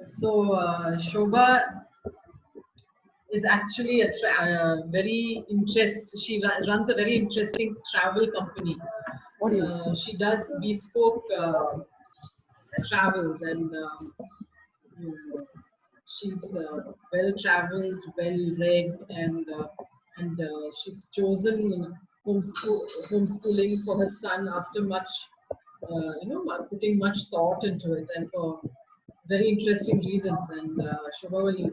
So Shobha is actually a very She runs a very interesting travel company. She does bespoke travels, and she's well traveled, well read, and she's chosen homeschooling for her son after much, putting much thought into it, and for very interesting reasons. And Shobha will,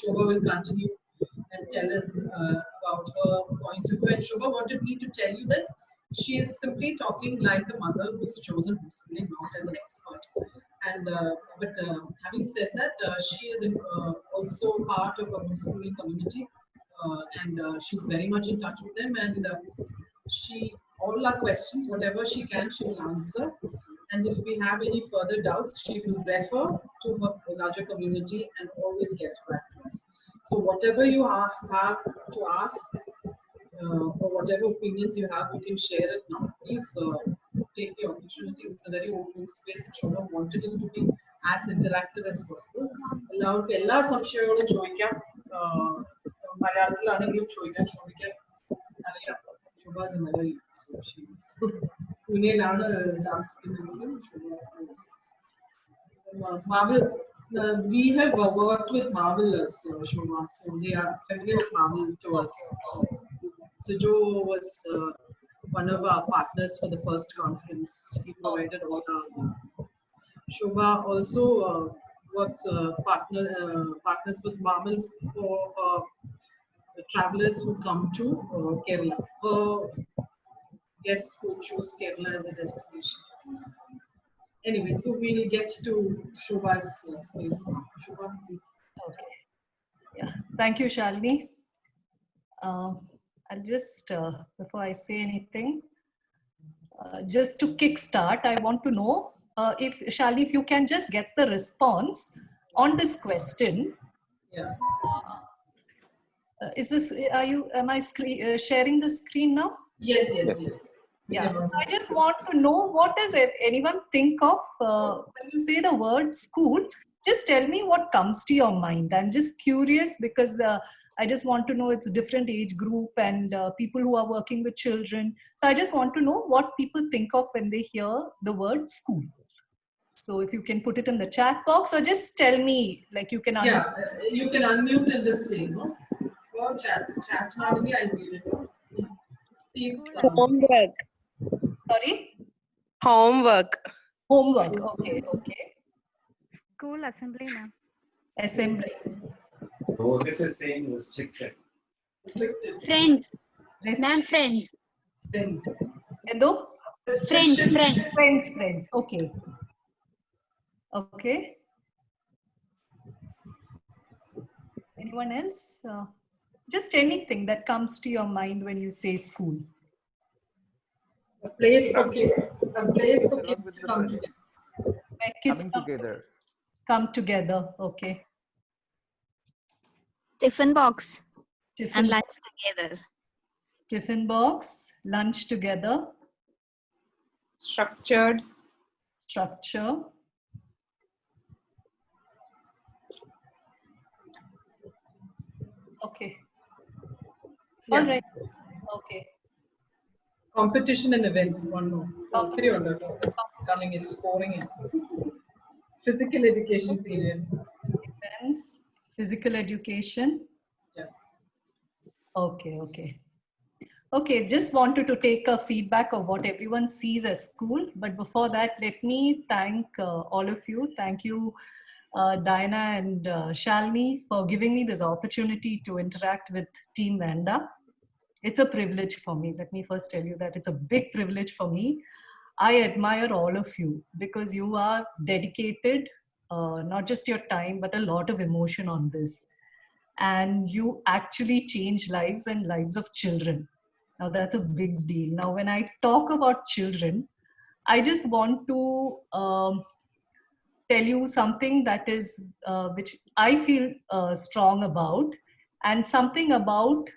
Shobha will continue and tell us about her point of view. And Shobha wanted me to tell you that she is simply talking like a mother who's chosen homeschooling, not as an expert. And but having said that, she is also part of a homeschooling community, and she's very much in touch with them. And she all our questions, whatever she can, she will answer. And if we have any further doubts, she will refer to her larger community and always get back to us. So whatever you have to ask, or whatever opinions you have, you can share it now. Please take the opportunity. It's a very open space. And Shobha wanted it to be as interactive as possible. എല്ലാവർക്കും എല്ലാ സംശയങ്ങളും ചോദിക്കാം. മലയാളത്തിലാണെങ്കിലും ചോദിക്കാൻ ശ്രമിക്കാം. അറിയാം. Shobha is a Malayali, so she's Puneലാണ് താമസിക്കുന്നതെങ്കിലും Marvel. We have worked with Marvel, Shobha, so they are familiar with Marvel to us. So Joe was one of our partners for the first conference. He provided all our. Shobha also partners with Marvel for the travelers who come to Kerala. Her guests who choose Kerala as a destination. Anyway, so we'll get to Shobha's space now. Shobha, please. Okay. Yeah. Thank you, Shalini. I'll just, before I say anything, just to kickstart, I want to know if, Shalini, if you can just get the response on this question. Yeah. Am I sharing the screen now? Yes. Yeah. So I just want to know, what does anyone think of when you say the word school? Just tell me what comes to your mind. I'm just curious because I just want to know it's a different age group and people who are working with children. So I just want to know what people think of when they hear the word school. So if you can put it in the chat box or just tell me, like you can unmute. Yeah, you can unmute and just say, no? Or chat maybe I'll read it. Please. Homework. Sorry? Homework. Okay. School assembly, ma'am. Assembly. Rohit is saying restricted. Friends. Ma'am, friends. Endo? Friends. Friends. Okay. Anyone else? Just anything that comes to your mind when you say school. A place for kids to come together. Where kids come together. Okay. Tiffin box. And lunch together. Tiffin box, lunch together. Structure. Okay. Yeah. All right. Okay. Competition and events. One more. It's coming. It's pouring in. Physical education period. Events. Physical education. Yeah. Okay, just wanted to take a feedback of what everyone sees as school. But before that, let me thank all of you. Thank you, Diana and Shalini, for giving me this opportunity to interact with Team Vanda. It's a privilege for me. Let me first tell you that it's a big privilege for me. I admire all of you because you are dedicated, not just your time, but a lot of emotion on this. And you actually change lives and lives of children. Now that's a big deal. Now, when I talk about children, I just want to tell you something that is, which I feel strong about, and something about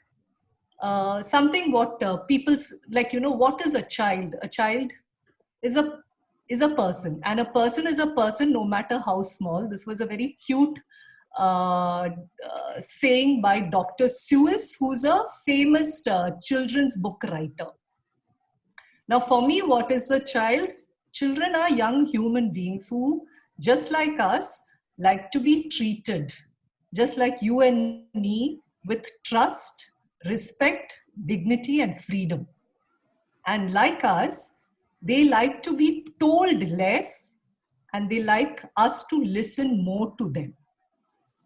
what people, like, what is a child? A child is a is a person, and a person is a person no matter how small. This was a very cute saying by Dr. Seuss, who's a famous children's book writer. Now, for me, what is a child? Children are young human beings who, just like us, like to be treated, just like you and me, with trust, respect, dignity, and freedom. And like us, they like to be told less, and they like us to listen more to them.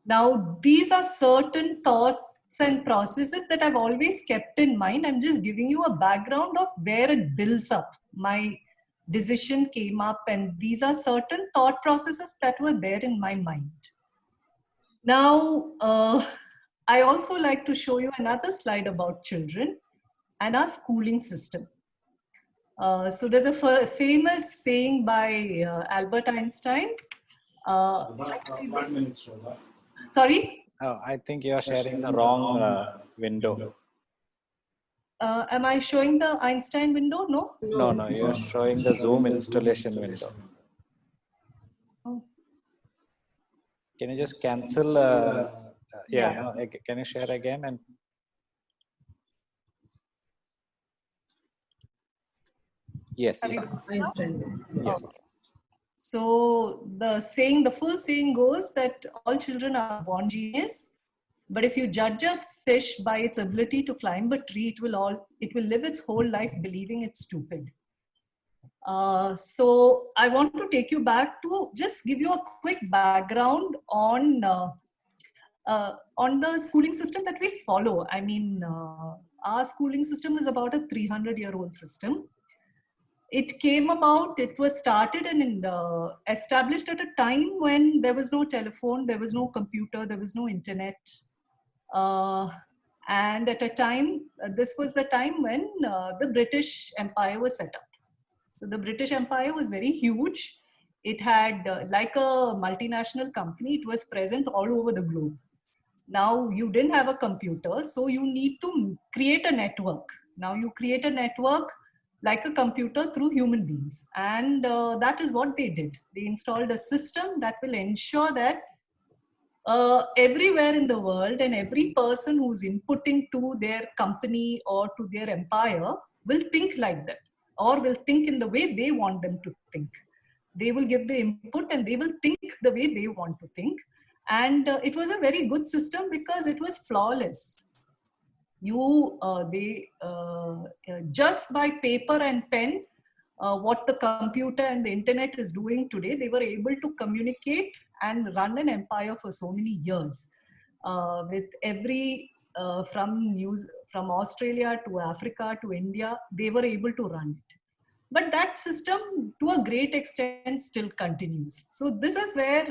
Now, these are certain thoughts and processes that I've always kept in mind. I'm just giving you a background of where it builds up. My decision came up, and these are certain thought processes that were there in my mind. Now, I also like to show you another slide about children and our schooling system. So there's a famous saying by Albert Einstein. 1 minute, Shobha. Sorry? Oh, I think you are sharing the wrong window. Am I showing the Einstein window? No? No, you are showing the Zoom installation window. Oh. Can you just cancel? Can you share again? And yes. Einstein. Yes. Okay. So the full saying goes that all children are born genius, but if you judge a fish by its ability to climb a tree, it will live its whole life believing it's stupid. So I want to take you back to just give you a quick background on the schooling system that we follow. I mean, our schooling system is about a 300-year-old system. It came about, it was started and established at a time when there was no telephone, there was no computer, there was no internet. And at a time, this was the time when the British Empire was set up. So the British Empire was very huge. It had, like a multinational company, it was present all over the globe. Now you didn't have a computer, so you need to create a network. Now you create a network like a computer through human beings. And that is what they did. They installed a system that will ensure that everywhere in the world and every person who's inputting to their company or to their empire will think like that, or will think in the way they want them to think. They will give the input and they will think the way they want to think. And it was a very good system because it was flawless. Just by paper and pen, what the computer and the internet is doing today, they were able to communicate and run an empire for so many years. With every, from Australia to Africa to India, they were able to run it. But that system, to a great extent, still continues. So this is where,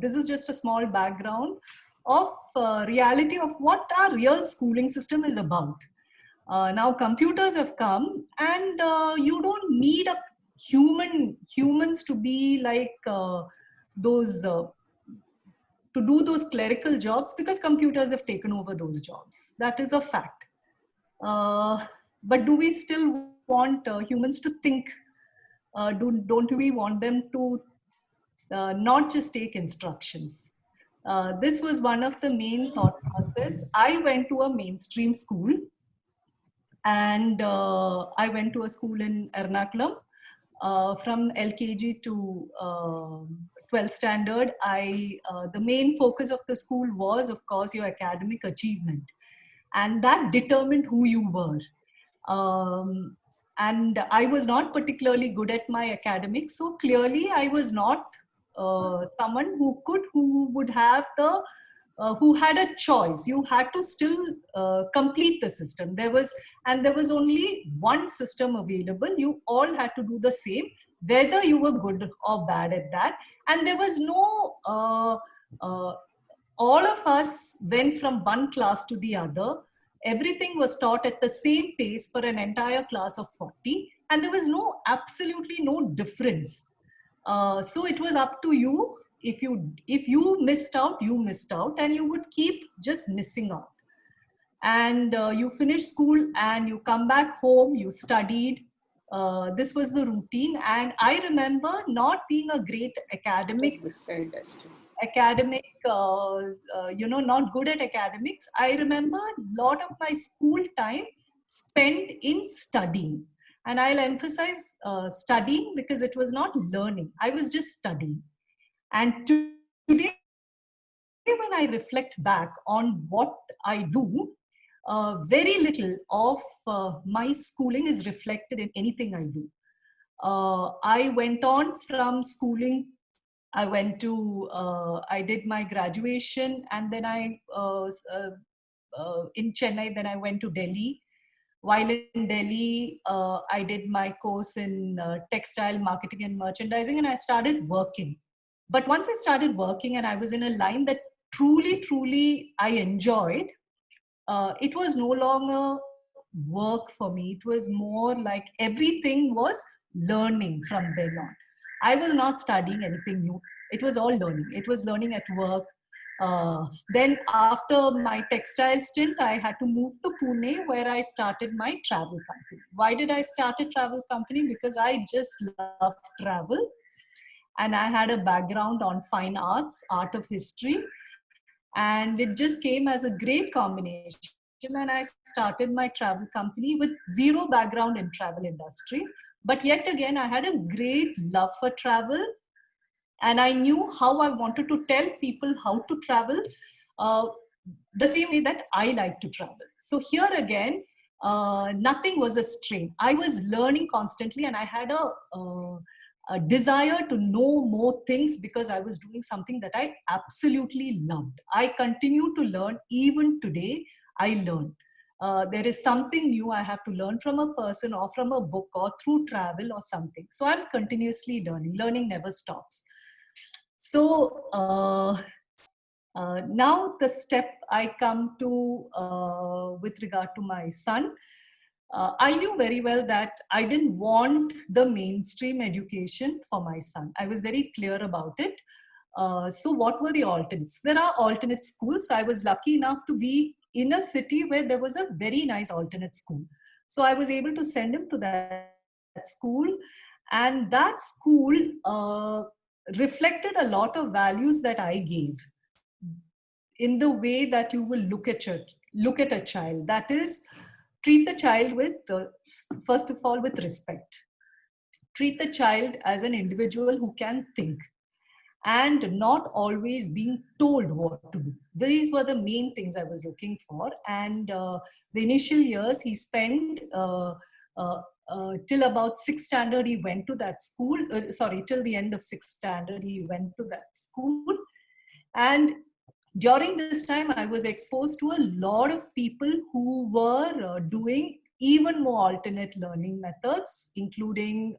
this is just a small background of reality of what our real schooling system is about. Now computers have come, and you don't need humans to be like those to do those clerical jobs, because computers have taken over those jobs. That is a fact. But do we still want humans to think? Don't we want them to not just take instructions? This was one of the main thought process. I went to a mainstream school, and I went to a school in Ernakulam. From LKG to 12th standard, the main focus of the school was, of course, your academic achievement, and that determined who you were. And I was not particularly good at my academics, so clearly I was not someone who would have who had a choice. You had to still complete the system. There was only one system available. You all had to do the same, whether you were good or bad at that. And there was no, all of us went from one class to the other. Everything was taught at the same pace for an entire class of 40. And there was absolutely no difference. So it was up to you. If you missed out, you missed out, and you would keep just missing out. And you finish school and you come back home, you studied, This was the routine, and I remember not being a great not good at academics. I remember a lot of my school time spent in studying, and I'll emphasize studying because it was not learning. I was just studying. And today, when I reflect back on what I do, very little of my schooling is reflected in anything I do. I went on from schooling. I did my graduation, and then in Chennai, then I went to Delhi. While in Delhi, I did my course in textile marketing and merchandising, and I started working. But once I started working and I was in a line that truly I enjoyed, it was no longer work for me. It was more like everything was learning from then on. I was not studying anything new. It was all learning. It was learning at work. Then after my textile stint, I had to move to Pune, where I started my travel company. Why did I start a travel company? Because I just love travel. And I had a background on fine arts, art of history. And it just came as a great combination. And I started my travel company with zero background in travel industry. But yet again, I had a great love for travel. And I knew how I wanted to tell people how to travel the same way that I like to travel. So here again, nothing was a strain. I was learning constantly, and I had a desire to know more things because I was doing something that I absolutely loved. I continue to learn. Even today, I learn. There is something new I have to learn from a person or from a book or through travel or something. So I'm continuously learning. Learning never stops. So now the step I come to with regard to my son, I knew very well that I didn't want the mainstream education for my son. I was very clear about it. So what were the alternates? There are alternate schools. I was lucky enough to be in a city where there was a very nice alternate school. So I was able to send him to that school. And that school reflected a lot of values that I gave in the way that you will look at a child. That is, treat the child with, first of all, with respect. Treat the child as an individual who can think and not always being told what to do. These were the main things I was looking for. And the initial years he spent till about 6th standard, he went to that school. Till the end of 6th standard, he went to that school. And during this time, I was exposed to a lot of people who were doing even more alternate learning methods, including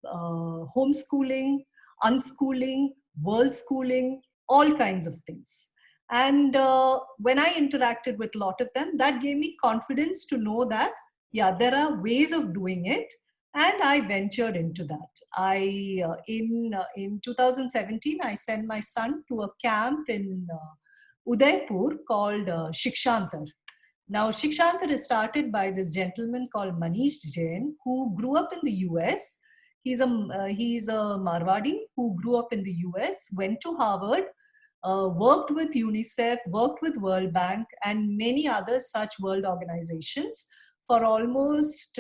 homeschooling, unschooling, world schooling, all kinds of things. And when I interacted with a lot of them, that gave me confidence to know that, yeah, there are ways of doing it. And I ventured into that. In 2017, I sent my son to a camp in Udaipur called Shikshantar. Now, Shikshantar is started by this gentleman called Manish Jain, who grew up in the US. He's a Marwadi who grew up in the US, went to Harvard, worked with UNICEF, worked with World Bank, and many other such world organizations for almost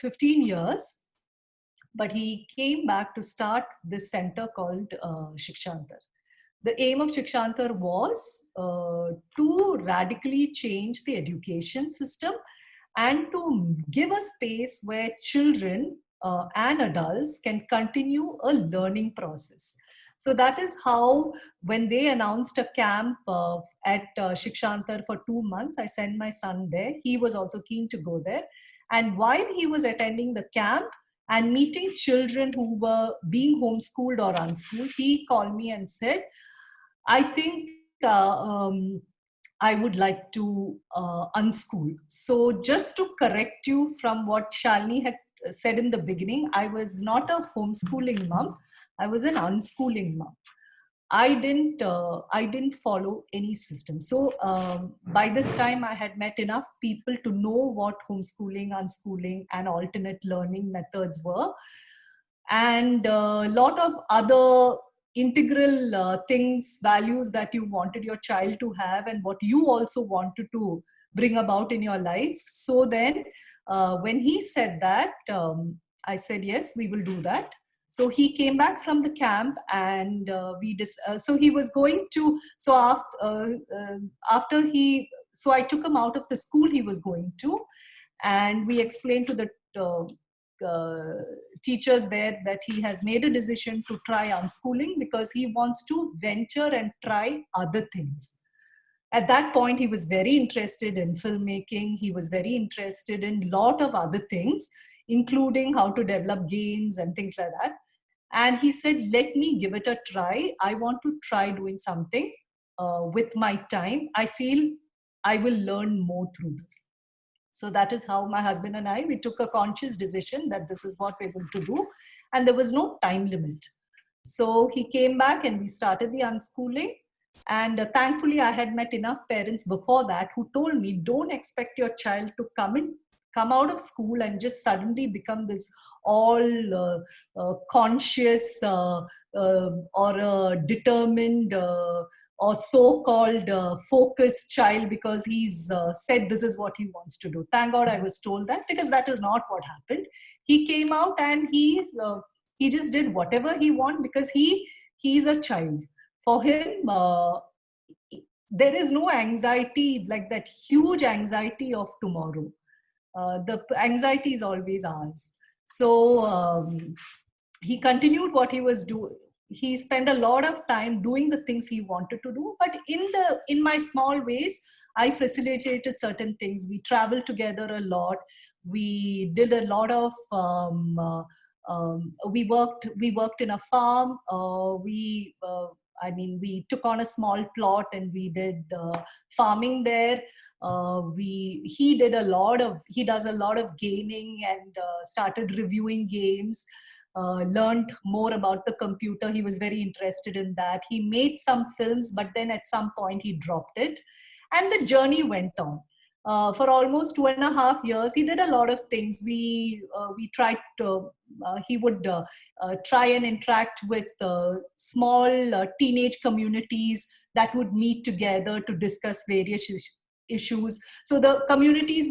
15 years. But he came back to start this center called Shikshantar. The aim of Shikshantar was to radically change the education system and to give a space where children and adults can continue a learning process. So that is how, when they announced a camp at Shikshantar for 2 months, I sent my son there. He was also keen to go there. And while he was attending the camp and meeting children who were being homeschooled or unschooled, he called me and said, I think I would like to unschool. So just to correct you from what Shalini had said in the beginning, I was not a homeschooling mom. I was an unschooling mom. I didn't follow any system. So by this time, I had met enough people to know what homeschooling, unschooling, and alternate learning methods were, and a lot of other integral things, values that you wanted your child to have, and what you also wanted to bring about in your life. So then, when he said that, I said, yes, we will do that. So he came back from the camp, and so he was going to. So after he, so I took him out of the school he was going to, and we explained to the teachers there that he has made a decision to try unschooling because he wants to venture and try other things. At that point, he was very interested in filmmaking. He was very interested in a lot of other things, including how to develop games and things like that. And he said, let me give it a try. I want to try doing something with my time. I feel I will learn more through this. So that is how my husband and I, we took a conscious decision that this is what we're going to do. And there was no time limit. So he came back and we started the unschooling. And thankfully, I had met enough parents before that who told me, don't expect your child to come out of school and just suddenly become this all conscious or determined or so-called focused child because he's said this is what he wants to do. Thank God I was told that, because that is not what happened. He came out and he just did whatever he wanted because he's a child. For him, there is no anxiety like that huge anxiety of tomorrow. The anxiety is always ours. So he continued what he was doing. He spent a lot of time doing the things he wanted to do, but in my small ways, I facilitated certain things. We traveled together a lot. We did a lot of we worked in a farm. We took on a small plot and we did farming there. He does a lot of gaming and started reviewing games. Learned more about the computer. He was very interested in that. He made some films, but then at some point he dropped it. And the journey went on. For almost 2.5 years, he did a lot of things. We tried to, he would try and interact with small teenage communities that would meet together to discuss various issues. So the communities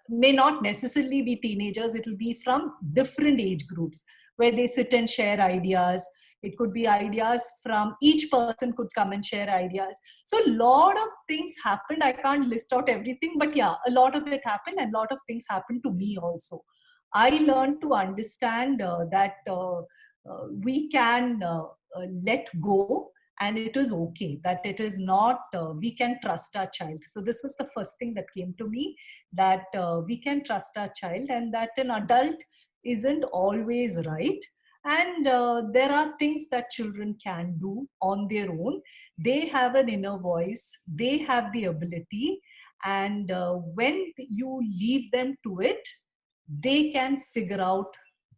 may not necessarily be teenagers. It will be from different age groups where they sit and share ideas. It could be ideas from each person could come and share ideas. So a lot of things happened. I can't list out everything, but yeah, a lot of it happened and a lot of things happened to me also. I learned to understand that we can let go, and it is okay, that it is not, we can trust our child. So this was the first thing that came to me, that we can trust our child and that an adult isn't always right. And there are things that children can do on their own. They have an inner voice, they have the ability, and when you leave them to it, they can figure out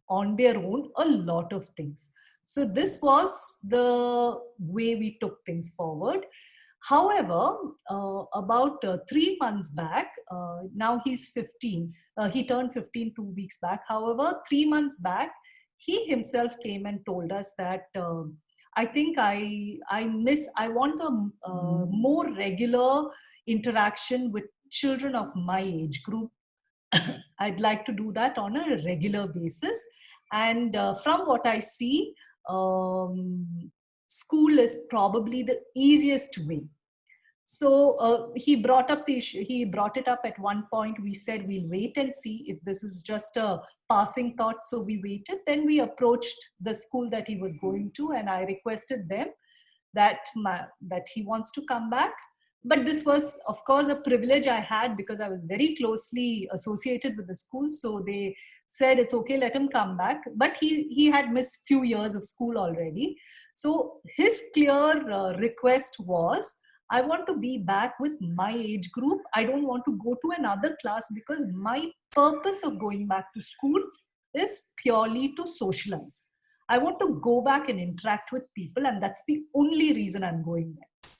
on their own a lot of things. So this was the way we took things forward. However, about 3 months back, now he's 15, he turned 15 2 weeks back. However, 3 months back, he himself came and told us that I think I want a more regular interaction with children of my age group. I'd like to do that on a regular basis. And from what I see, school is probably the easiest way. So he brought up the issue. He brought it up at one point. We said we'll wait and see if this is just a passing thought. So we waited. Then we approached the school that he was going to, and I requested them that he wants to come back. But this was, of course, a privilege I had because I was very closely associated with the school. So they said, it's okay, let him come back. But he had missed few years of school already. So his clear request was, I want to be back with my age group. I don't want to go to another class because my purpose of going back to school is purely to socialize. I want to go back and interact with people, and that's the only reason I'm going there.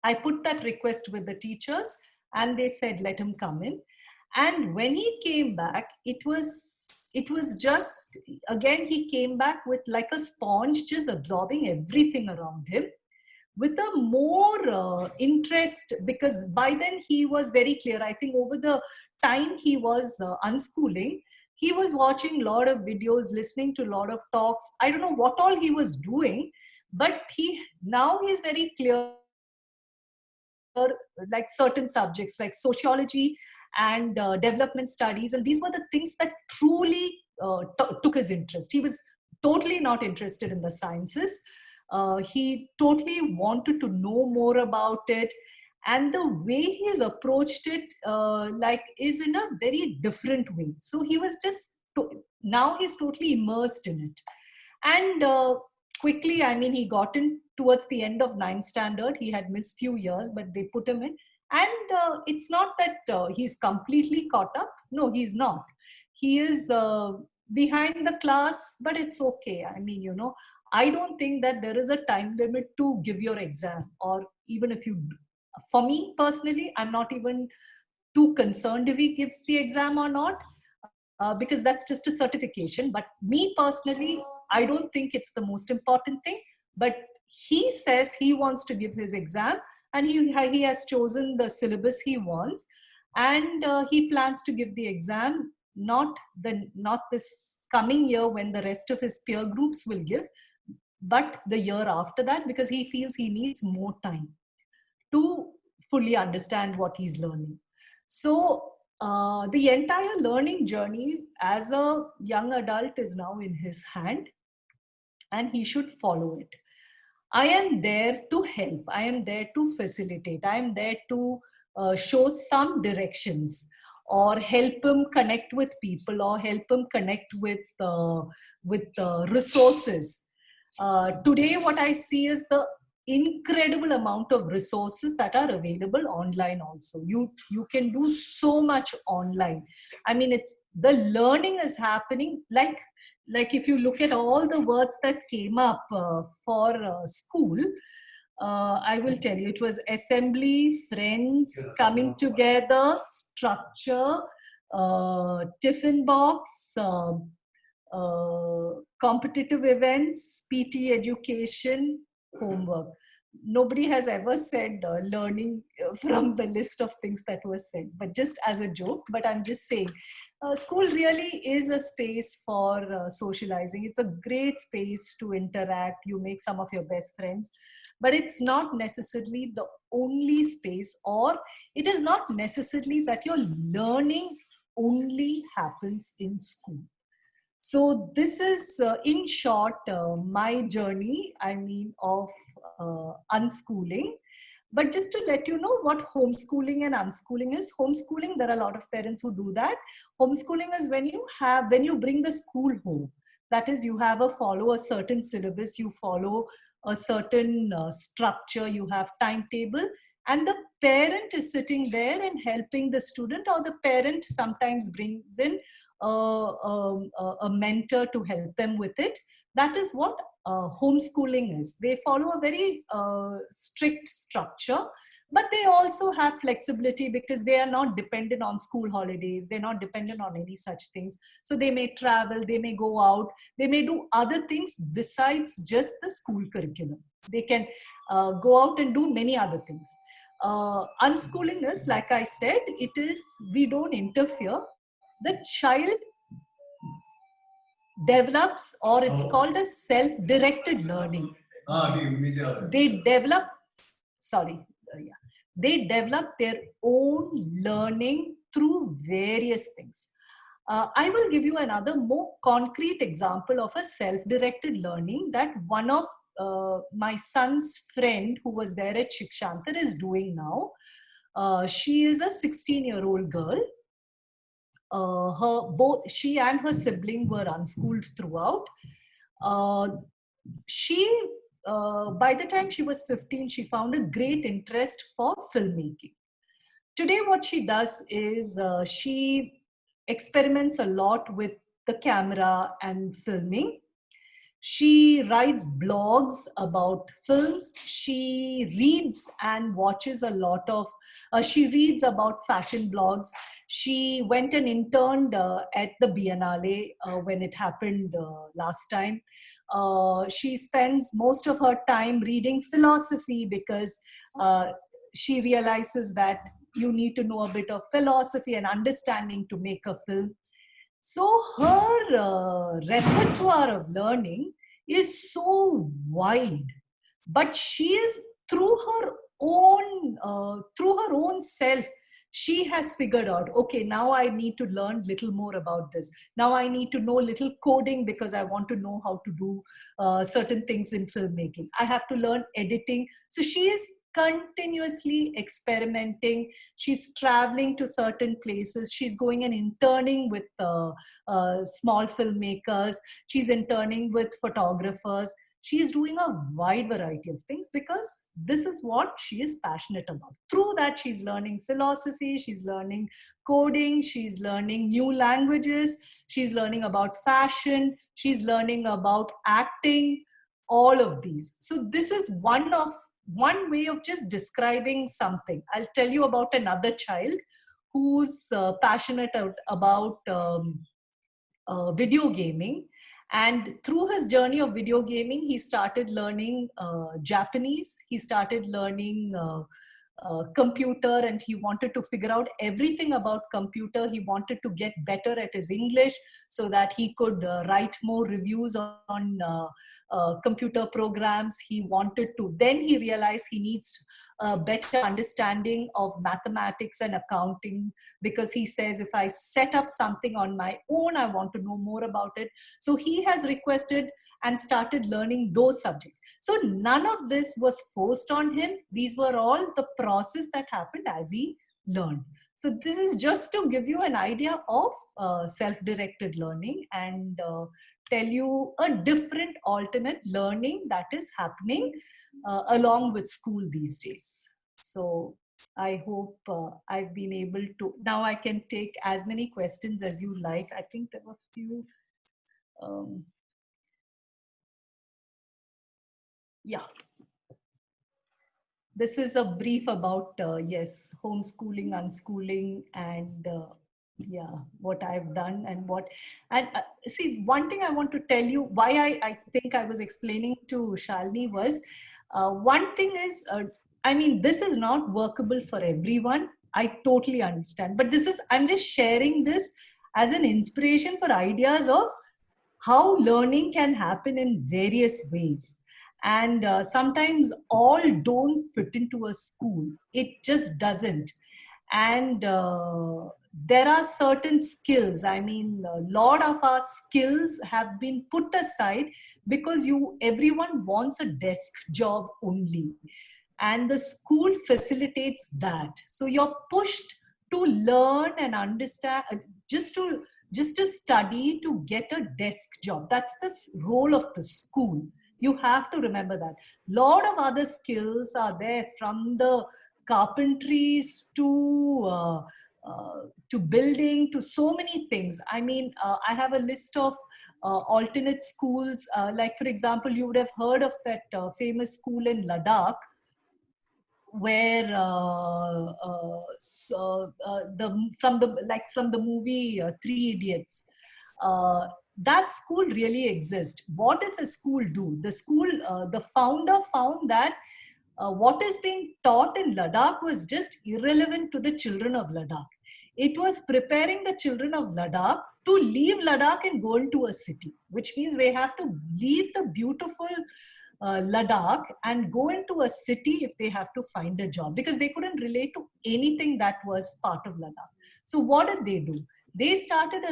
I put that request with the teachers, and they said, let him come in. And when he came back, it was just, again, he came back with like a sponge, just absorbing everything around him with a more interest, because by then he was very clear. I think over the time he was unschooling, he was watching a lot of videos, listening to a lot of talks. I don't know what all he was doing, but now he's very clear, like certain subjects like sociology and development studies, and these were the things that truly took his interest. He was totally not interested in the sciences. He totally wanted to know more about it, and the way he's approached it is in a very different way. So he was just now he's totally immersed in it. And quickly, I mean, he got in towards the end of 9th standard. He had missed few years, but they put him in. And it's not that he's completely caught up. No, he's not. He is behind the class, but it's okay. I mean, I don't think that there is a time limit to give your exam, or even if you, for me personally, I'm not even too concerned if he gives the exam or not, because that's just a certification. But me personally, I don't think it's the most important thing. But he says he wants to give his exam, and he has chosen the syllabus he wants, and he plans to give the exam not this coming year when the rest of his peer groups will give, but the year after that, because he feels he needs more time to fully understand what he's learning. So the entire learning journey as a young adult is now in his hand, and he should follow it. I am there to help. I am there to facilitate. I am there to show some directions, or help him connect with people, or help him connect with resources. Today, what I see is the incredible amount of resources that are available online also. You can do so much online. I mean, the learning is happening like if you look at all the words that came up for school, I will tell you, it was assembly, friends, coming together, structure, tiffin box, competitive events, PT education, homework. Nobody has ever said learning from the list of things that was said, but just as a joke. But I'm just saying, school really is a space for socializing. It's a great space to interact. You make some of your best friends, but it's not necessarily the only space, or it is not necessarily that your learning only happens in school. So this is, in short, my journey, I mean, of unschooling. But just to let you know what homeschooling and unschooling is. Homeschooling, there are a lot of parents who do that. Homeschooling is when you bring the school home. That is, you follow a certain syllabus, you follow a certain structure, you have timetable, and the parent is sitting there and helping the student, or the parent sometimes brings in a mentor to help them with it. That is what homeschooling is. They follow a very strict structure, but they also have flexibility because they are not dependent on school holidays. They're not dependent on any such things. So they may travel, they may go out, they may do other things besides just the school curriculum. They can go out and do many other things. Unschooling is, like I said, we don't interfere. The child develops, or it's called as self-directed learning. They develop their own learning through various things. I will give you another more concrete example of a self-directed learning that one of my son's friend who was there at Shikshantar is doing now. She is a 16-year-old girl. Both she and her sibling were unschooled throughout. By the time she was 15, she found a great interest for filmmaking. Today, what she does is she experiments a lot with the camera and filming. She writes blogs about films. She reads and watches a lot of, she reads about fashion blogs. She went and interned at the Biennale when it happened last time. She spends most of her time reading philosophy because she realizes that you need to know a bit of philosophy and understanding to make a film. So her repertoire of learning is so wide, but she is through her own self. She has figured out, okay, now I need to learn little more about this. Now I need to know little coding because I want to know how to do certain things in filmmaking. I have to learn editing. So she is continuously experimenting. She's traveling to certain places. She's going and interning with small filmmakers. She's interning with photographers. She's doing a wide variety of things because this is what she is passionate about. Through that, she's learning philosophy, she's learning coding, she's learning new languages, she's learning about fashion, she's learning about acting, all of these. So this is one way of just describing something. I'll tell you about another child who's passionate about video gaming. And through his journey of video gaming, he started learning Japanese. He started learning computer, and he wanted to figure out everything about computer. He wanted to get better at his English so that he could write more reviews on computer programs. He wanted to, then he realized he needs a better understanding of mathematics and accounting, because he says, if I set up something on my own, I want to know more about it. So he has requested and started learning those subjects. So none of this was forced on him. These were all the process that happened as he learned. So this is just to give you an idea of self-directed learning and tell you a different alternate learning that is happening along with school these days. So I hope I've been able to, now I can take as many questions as you like. I think there were a few. Yeah. This is a brief about, yes, homeschooling, unschooling, and yeah, what I've done and what, and see, one thing I want to tell you, why I think I was explaining to Shalini was, one thing is, I mean, this is not workable for everyone. I totally understand, but this is, I'm just sharing this as an inspiration for ideas of how learning can happen in various ways. And sometimes all don't fit into a school. It just doesn't. And there are certain skills. I mean, a lot of our skills have been put aside because everyone wants a desk job only. And the school facilitates that. So you're pushed to learn and understand, just to study to get a desk job. That's the role of the school. You have to remember that. Lot of other skills are there, from the carpentries to building, to so many things. I mean, I have a list of alternate schools. Like, for example, you would have heard of that famous school in Ladakh, where from the movie Three Idiots, that school really exists. What did the school do? The school, the founder found that what is being taught in Ladakh was just irrelevant to the children of Ladakh. It was preparing the children of Ladakh to leave Ladakh and go into a city, which means they have to leave the beautiful Ladakh and go into a city if they have to find a job, because they couldn't relate to anything that was part of Ladakh. So what did they do? They started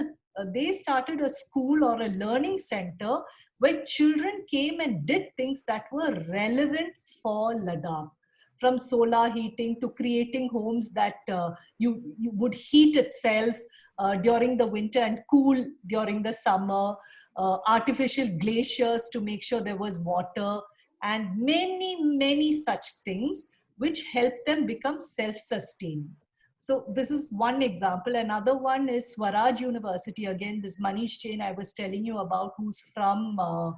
a school or a learning center where children came and did things that were relevant for Ladakh, from solar heating to creating homes that you would heat itself during the winter and cool during the summer, artificial glaciers to make sure there was water, and many, many such things which help them become self-sustaining. So this is one example. Another one is Swaraj University. Again, this Manish Jain I was telling you about, who's who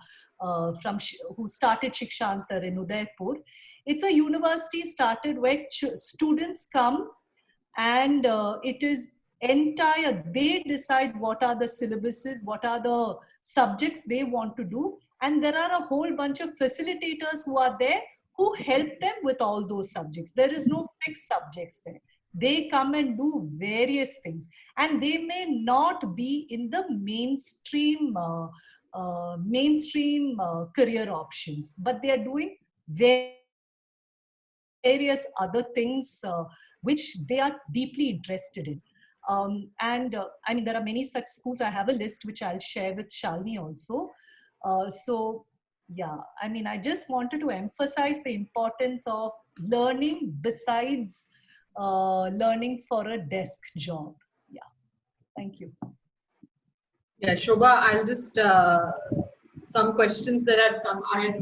started Shikshantar in Udaipur. It's a university started where students come, and it is entire, they decide what are the syllabuses, what are the subjects they want to do, and there are a whole bunch of facilitators who are there who help them with all those subjects. There is no fixed subjects there. They come and do various things, and they may not be in the mainstream career options, but they are doing various other things which they are deeply interested in. I mean, there are many such schools. I have a list which I'll share with Shalini also. So yeah, I mean, I just wanted to emphasize the importance of learning besides learning for a desk job. Yeah, thank you. Yeah, Shobha, I'll just, some questions that had come, I had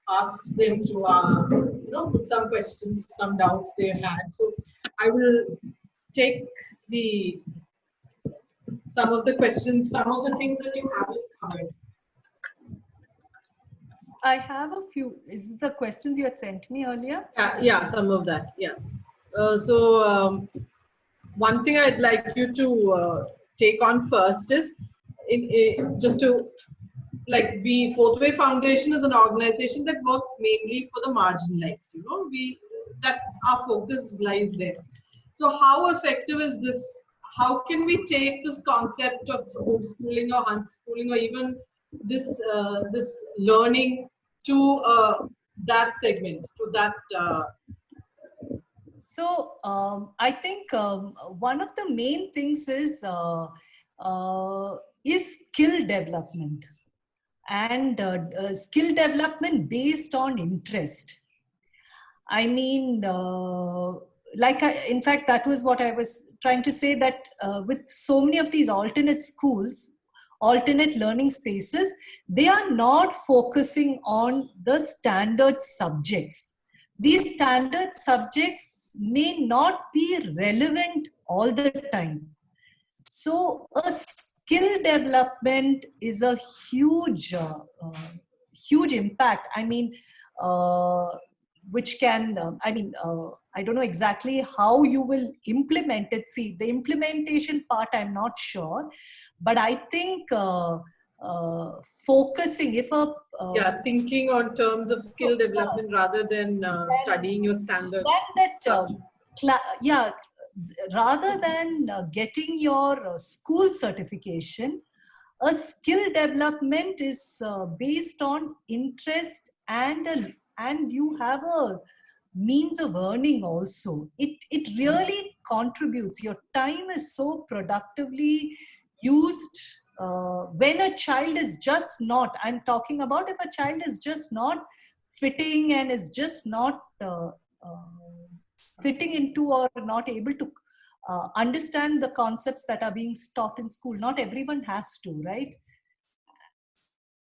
asked them to, put some questions, some doubts they had. So I will take some of the questions, some of the things that you haven't covered. I have a few. Is it the questions you had sent me earlier? Yeah, some of that. Yeah. One thing I'd like you to take on first is just to be Fourth Way Foundation is an organization that works mainly for the marginalized. That's our focus lies there. So how effective is this? How can we take this concept of homeschooling or unschooling or even this learning to that segment, to that? So I think one of the main things is skill development, and skill development based on interest. I mean, in fact, that was what I was trying to say, that with so many of these alternate schools, alternate learning spaces, they are not focusing on the standard subjects. These standard subjects may not be relevant all the time. So a skill development is a huge, huge impact. I mean, which can, I don't know exactly how you will implement it. See, the implementation part, I'm not sure, but I think focusing, thinking on terms of skill development rather than studying your standard. Rather than getting your school certification, a skill development is based on interest, and you have a means of earning also. It really contributes. Your time is so productively used when a child is just not, I'm talking about if a child is just not fitting and is just not fitting into, or not able to understand the concepts that are being taught in school. Not everyone has to, right?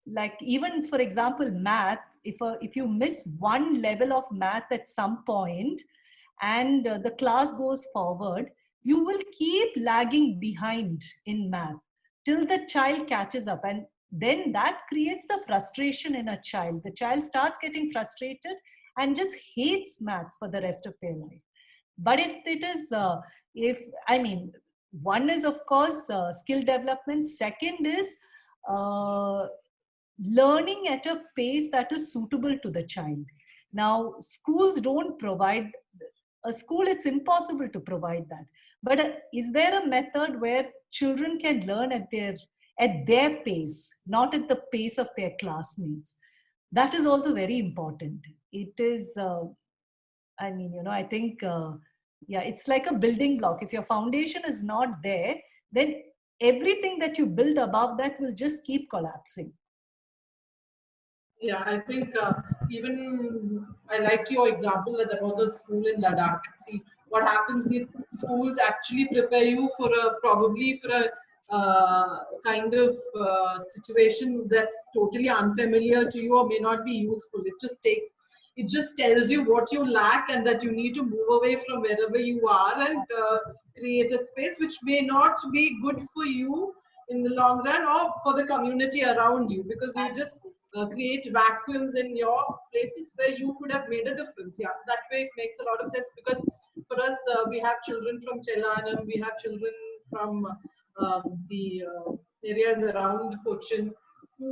Like even, for example, math, if you miss one level of math at some point and the class goes forward, you will keep lagging behind in math till the child catches up, and then that creates the frustration in a child. The child starts getting frustrated and just hates maths for the rest of their life. But if it is, one is of course skill development. Second is learning at a pace that is suitable to the child. Now, schools don't provide, a school, it's impossible to provide that. But is there a method where children can learn at their pace, not at the pace of their classmates? That is also very important. It is, I think, it's like a building block. If your foundation is not there, then everything that you build above that will just keep collapsing. Yeah, I think even I liked your example about the school in Ladakh. See, what happens is schools actually prepare you for probably for a kind of situation that's totally unfamiliar to you or may not be useful. It just takes, It just tells you what you lack and that you need to move away from wherever you are and create a space which may not be good for you in the long run or for the community around you, because you just create vacuums in your places where you could have made a difference. Yeah, that way it makes a lot of sense, because for us, we have children from Chelanam, we have children from the areas around Cochin who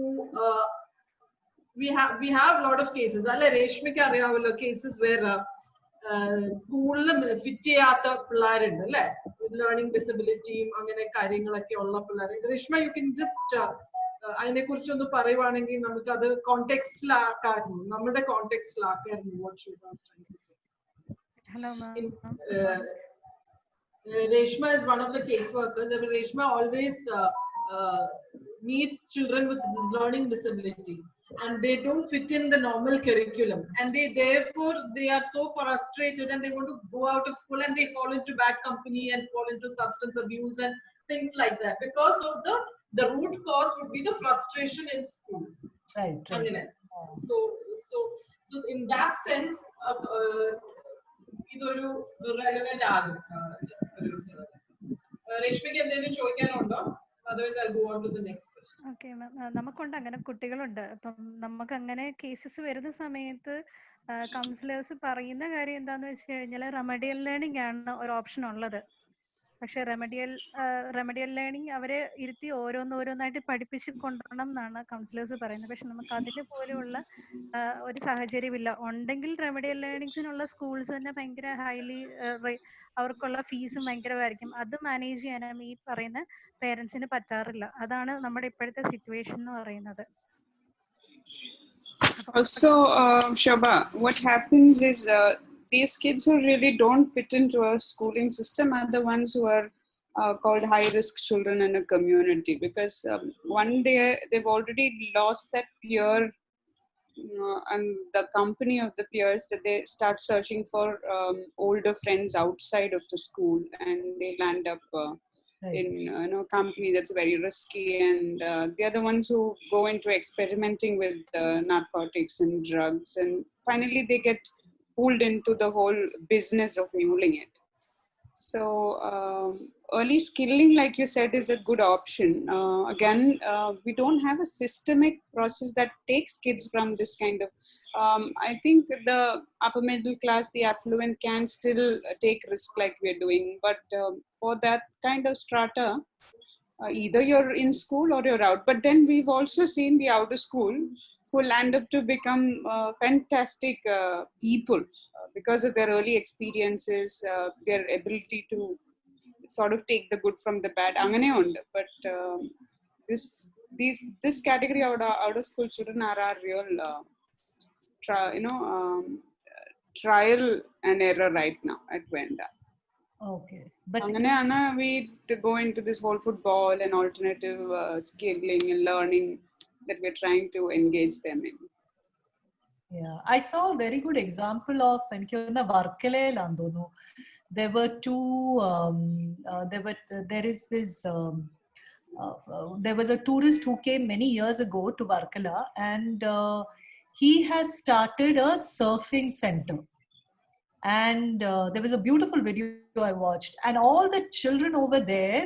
we have a lot of cases. Alle Reshmikku അറിയാമല്ലോ cases where സ്കൂളിൽ fit ചെയ്യാത്ത പിള്ളേരുണ്ട് അല്ലെ, learning ഡിസബിലിറ്റിയും അങ്ങനെ കാര്യങ്ങളൊക്കെ ഉള്ള പിള്ളേർ. Reshma, you can just അതിനെ കുറിച്ച് ഒന്ന് പറയുവാണെങ്കിൽ നമുക്ക് അത് കോണ്ടെക്സ്റ്റിലാക്കായിരുന്നു, നമ്മുടെ കോണ്ടെക്സ്റ്റിലാക്കായിരുന്നു. What should was trying to say. Hello, ma'am. Reshma is one of the case workers. Reshma always meets children with learning disability, and they don't fit in the normal curriculum, and therefore they are so frustrated and they want to go out of school and they fall into bad company and fall into substance abuse and things like that, because of the root cause would be the frustration in school. Right. So in that sense, ഇതൊരു relevant ആണ്. രശ്മിക്ക് എന്തെങ്കിലും ചോദിക്കാനുണ്ടോ? Otherwise I'll go on to the next question. Okay, ma'am. നമുക്കുണ്ട് അങ്ങനെ കുട്ടികളുണ്ട്. അപ്പം നമുക്ക് അങ്ങനെ cases വരുന്ന സമയത്ത് കൗൺസിലേഴ്സ് പറയുന്ന കാര്യം എന്താന്ന് വെച്ച് കഴിഞ്ഞാൽ റെമഡിയൽ ലേണിംഗ് ആണ് ഒരു ഓപ്ഷൻ ഉള്ളത്. പക്ഷെ റെമഡിയൽ ലേണിംഗ് അവരെ ഇരുത്തി ഓരോന്നായിട്ട് പഠിപ്പിച്ച് കൊണ്ടുവരണം എന്നാണ് കൗൺസിലേഴ്സ് പറയുന്നത്. പക്ഷെ നമുക്ക് അതിന് പോലെയുള്ള ഒരു സാഹചര്യമില്ല. ഉണ്ടെങ്കിൽ റെമഡിയൽ ലേണിംഗ്സിനുള്ള സ്കൂൾസ് തന്നെ ഭയങ്കര ഹൈലി അവർക്കുള്ള ഫീസും ഭയങ്കരമായിരിക്കും. അത് മാനേജ് ചെയ്യാനും ഈ പറയുന്ന പേരൻസിന് പറ്റാറില്ല. അതാണ് നമ്മുടെ ഇപ്പോഴത്തെ സിറ്റുവേഷൻ എന്ന് പറയുന്നത്. Also, Shobha, what happens is these kids who really don't fit into a schooling system are the ones who are called high-risk children in a community, because one day they've already lost that peer and the company of the peers, that they start searching for older friends outside of the school, and they land up in company that's very risky, and they're the ones who go into experimenting with narcotics and drugs, and finally they get pulled into the whole business of muling it. So early skilling, like you said, is a good option. Again, we don't have a systemic process that takes kids from this kind of I think the upper middle class, the affluent, can still take risk like we're doing, but for that kind of strata, either you're in school or you're out. But then we've also seen the outer school who land up to become fantastic people because of their early experiences, their ability to sort of take the good from the bad. But this category out of school children are our real trial and error right now at Venda. Okay, but we to go into this whole football and alternative skilling and learning that we're trying to engage them in. Yeah, I saw a very good example of Varkalelandonu. There were there was a tourist who came many years ago to Varkala, and he has started a surfing center. And there was a beautiful video I watched, and all the children over there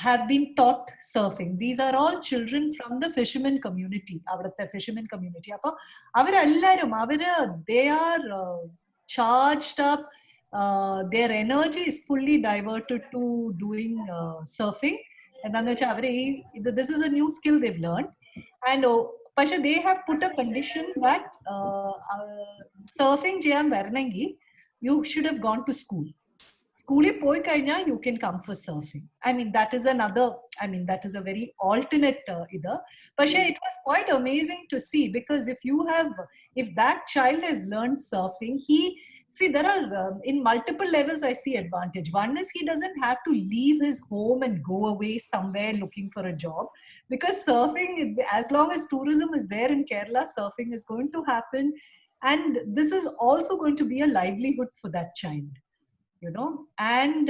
have been taught surfing. These are all children from the fishermen community. They are charged up. Their energy is fully diverted to doing surfing. And this is a new skill they've learned. And Pasha, they have put a condition that surfing you should have gone to school. School you can come for surfing. I mean, that is that is a very alternate either. Pasha, it was quite amazing to see, because if that child has learned surfing, there are in multiple levels I see advantage. One is he doesn't have to leave his home and go away somewhere looking for a job, because surfing, as long as tourism is there in Kerala, surfing is going to happen, and this is also going to be a livelihood for that child, and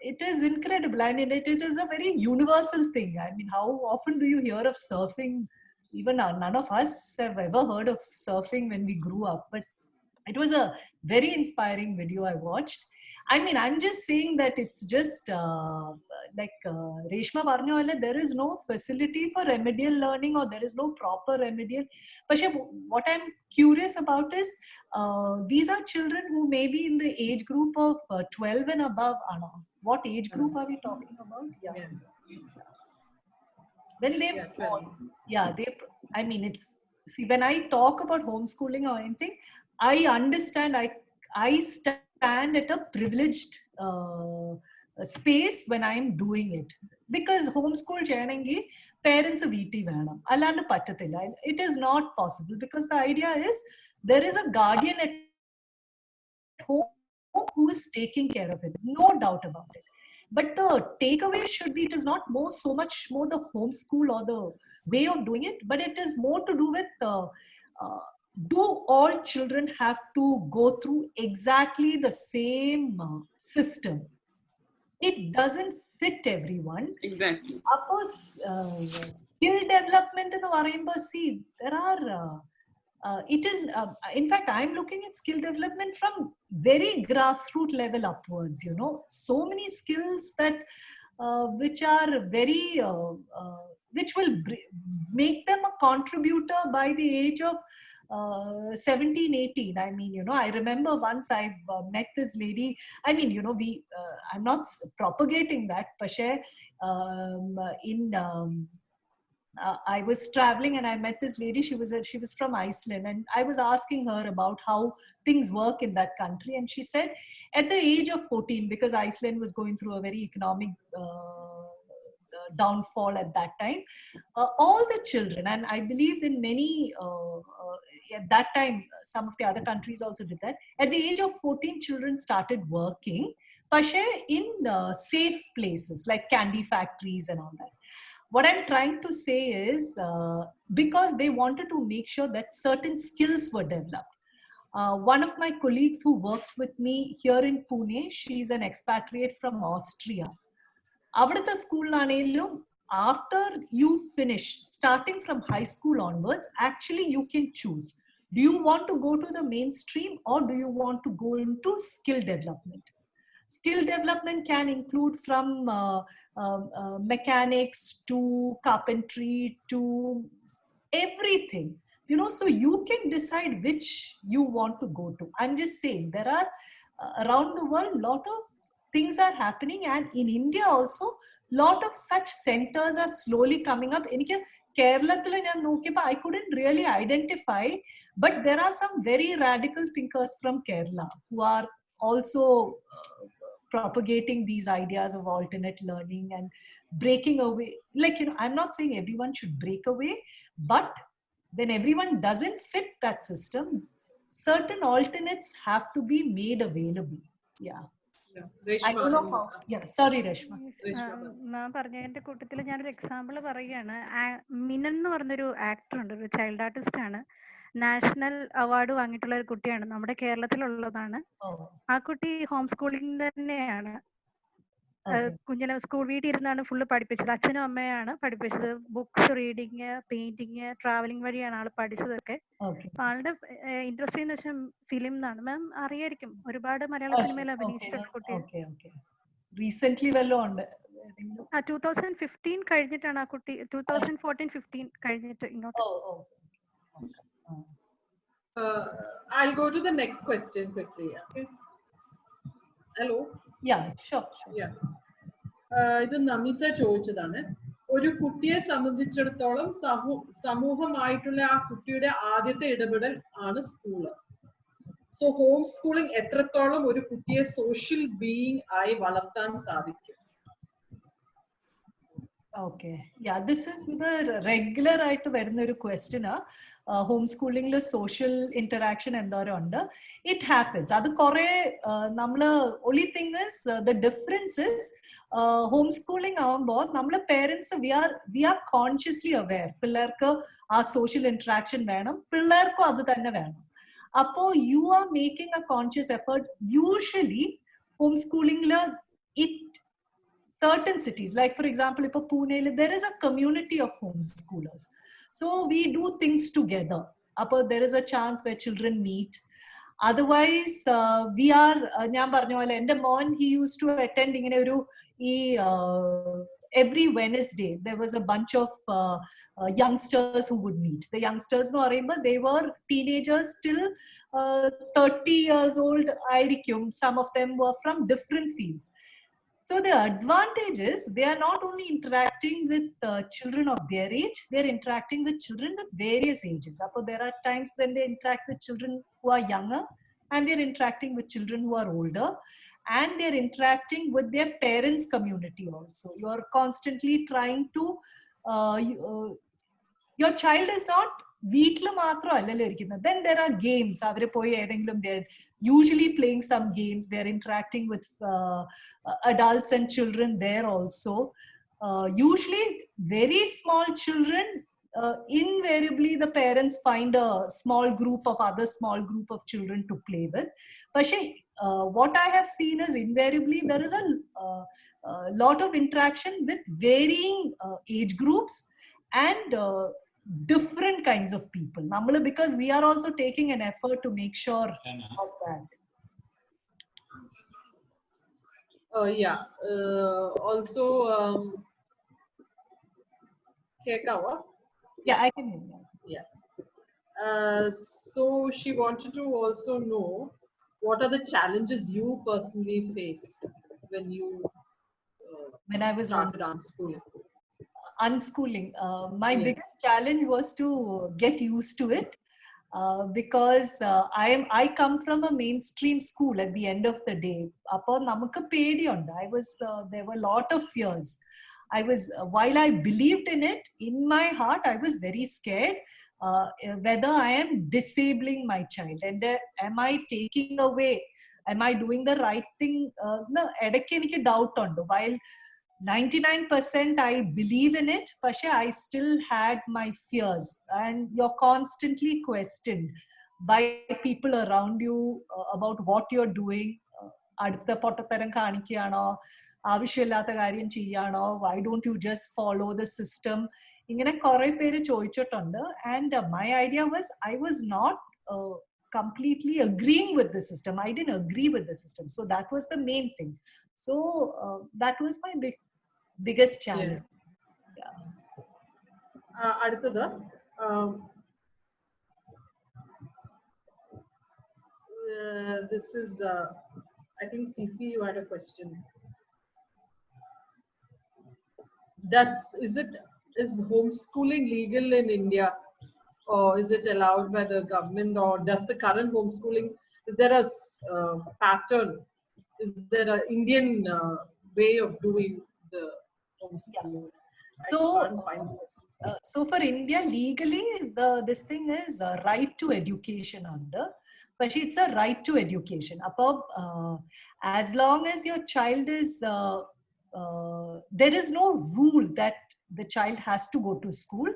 it is incredible. I mean, it is a very universal thing. I mean, how often do you hear of surfing even none of us have ever heard of surfing when we grew up, but it was a very inspiring video I watched. I mean, I'm just saying that it's just like Reshma Varnawala, there is no facility for remedial learning, or there is no proper remedial. But what I'm curious about is these are children who may be in the age group of 12 and above. Anna, what age group are we talking about? Yeah. When they, I mean, it's, see, when I talk about homeschooling or anything, I understand, I stand at a privileged space when I am doing it. Because homeschool cheyanengi parents veeti venam. Allandu pattathilla. It is not possible, because the idea is there is a guardian at home who is taking care of it. No doubt about it. But the takeaway should be, it is not so much more the homeschool or the way of doing it, but it is more to do with do all children have to go through exactly the same system? It doesn't fit everyone. Exactly. Of course, skill development in the Varayamba, see, there are, it is, in fact, I'm looking at skill development from very grassroots level upwards, you know, so many skills that, which are very, which will make them a contributor by the age of 17, 18. I mean, you know, I remember once I've met this lady. I mean, you know, I'm not propagating that, Pashe, I was traveling and I met this lady. She was from Iceland, and I was asking her about how things work in that country. And she said at the age of 14, because Iceland was going through a very economic downfall at that time, all the children, and I believe in many, at that time, some of the other countries also did that. At the age of 14, children started working, Pashe, in safe places like candy factories and all that. What I'm trying to say is, because they wanted to make sure that certain skills were developed. One of my colleagues who works with me here in Pune, she's an expatriate from Austria. Avadata school lanelum, after you finish, starting from high school onwards, actually you can choose. Do you want to go to the mainstream, or do you want to go into skill development? Skill development can include from mechanics to carpentry to everything, you know, so you can decide which you want to go to. I'm just saying, there are around the world, lot of things are happening, and in India also, lot of such centers are slowly coming up. In Kerala, I couldn't really identify, but there are some very radical thinkers from Kerala who are also propagating these ideas of alternate learning and breaking away. Like, you know, I'm not saying everyone should break away, but when everyone doesn't fit that system, certain alternates have to be made available. Yeah. I don't know how. Yeah, sorry, Reshma. ഞാൻ പറഞ്ഞതിന്റെ കൂട്ടത്തിൽ ഞാനൊരു example പറയുകയാണ്. മിനൻ എന്ന് പറഞ്ഞൊരു actor ഉണ്ട്, ഒരു child artist ആണ്. നാഷണൽ അവാർഡ് വാങ്ങിയിട്ടുള്ള ഒരു കുട്ടിയാണ്, നമ്മുടെ കേരളത്തിലുള്ളതാണ്. ആ കുട്ടി ഹോം സ്കൂളിംഗ് തന്നെയാണ്. കുഞ്ഞിനെ സ്കൂൾ വീട്ടിൽ ഇരുന്നാണ് ഫുള്ള് പഠിപ്പിച്ചത്. അച്ഛനും അമ്മയാണ് പഠിപ്പിച്ചത്. ബുക്സ് റീഡിങ്, പെയിന്റിങ്, ട്രാവലിംഗ് വഴിയാണ് ആള് പഠിച്ചതൊക്കെ. ആളുടെ ഇൻട്രസ്റ്റ് എന്ന് വെച്ചാൽ ഫിലിം എന്നാണ്. മാം അറിയായിരിക്കും, ഒരുപാട് മലയാള സിനിമയിൽ അഭിനയിച്ചിട്ടുള്ള കുട്ടി. റീസെന്റ്ലി വല്ലതും ഉണ്ട്? 2015 കഴിഞ്ഞിട്ടാണ് ആ കുട്ടി, 2014-15 കഴിഞ്ഞിട്ട് ഇങ്ങോട്ട്. I'll go to the next question quickly. Okay. Hello. Yeah, sure. Yeah. ഇത് നമിത ചോദിച്ചതാണ്. ഒരു കുട്ടിയെ സംബന്ധിച്ചിടത്തോളം സമൂഹമായിട്ടുള്ള ആ കുട്ടിയുടെ ആദ്യത്തെ ഇടപെടൽ ആണ് സ്കൂള്. സോ ഹോം സ്കൂളിംഗ് എത്രത്തോളം ഒരു കുട്ടിയെ സോഷ്യൽ ബീയിങ് ആയി വളർത്താൻ സാധിക്കും? Okay, yeah, this is the regular ആയിട്ട് വരുന്ന ഒരു ക്വസ്റ്റ്യൻ. ഹോം സ്കൂളിംഗിൽ സോഷ്യൽ ഇന്ററാക്ഷൻ എന്തോരം ഉണ്ട്? It happens. അത് കുറെ നമ്മള് only thing is the difference is home schooling ആവുമ്പോൾ നമ്മള് parents we are consciously aware. പിള്ളേർക്ക് ആ സോഷ്യൽ ഇന്ററാക്ഷൻ വേണം, പിള്ളേർക്കും അത് തന്നെ വേണം. അപ്പോ you are making a conscious effort. Usually home സ്കൂളിംഗിൽ certain cities, like for example, if Pune, there is a community of homeschoolers. So we do things together. There is a chance where children meet. Otherwise, we are, ഞാൻ പറഞ്ഞ പോലെ എൻ്റെ മോൻ, he used to attend ഇങ്ങനെ ഒരു every Wednesday there was a bunch of youngsters who would meet. The youngsters എന്ന് പറയുമ്പോൾ they were teenagers till 30 years old ആയിരിക്കും. Some of them were from different fields. So the advantage is they are not only interacting with children of their age, they are interacting with children with various ages. There are times when they interact with children who are younger, and they are interacting with children who are older, and they are interacting with their parents' community also. You are constantly trying to, your child is not വീട്ടിൽ മാത്രമല്ലല്ലോ ഇരിക്കുന്നത്. Then there are games. അവർ പോയി ഏതെങ്കിലും, they're usually playing some games. They're interacting with adults and children there also. Usually very small children, invariably the parents find a small group of children to play with. But what I have seen is invariably there is a lot of interaction with varying age groups and different kinds of people. Because we are also taking an effort to make sure of that. Also, Kekawa? Yeah, I can hear you. Yeah. So she wanted to also know what are the challenges you personally faced when you when I was started unschooling. Unschooling. My biggest challenge was to get used to it, because I come from a mainstream school at the end of the day. There were a lot of fears. While I believed in it, in my heart I was very scared whether I am disabling my child, and am I taking away, am I doing the right thing? No, edakku enike doubt undu. While 99% I believe in it, but I still had my fears, and you're constantly questioned by people around you about what you're doing. Adutha pottattaram kaanikkiyano, ആവശ്യമില്ലാത്ത കാര്യം ചെയ്യാണോ, why don't you just follow the system? ഇങ്ങനെ കുറെ പേര് ചോദിച്ചിട്ടുണ്ട്. And my idea was, I was not completely agreeing with the system. I didn't agree with the system. So that was the main thing. So that was my biggest challenge. അടുത്തത് this is I think CC, you had a question. Is homeschooling legal in India, or is it allowed by the government, or does the current homeschooling, is there a pattern, is there an Indian way of doing the homeschooling? So for India, legally, this thing is right to education under, but it's a right to education. As long as your child is, there is no rule that the child has to go to school.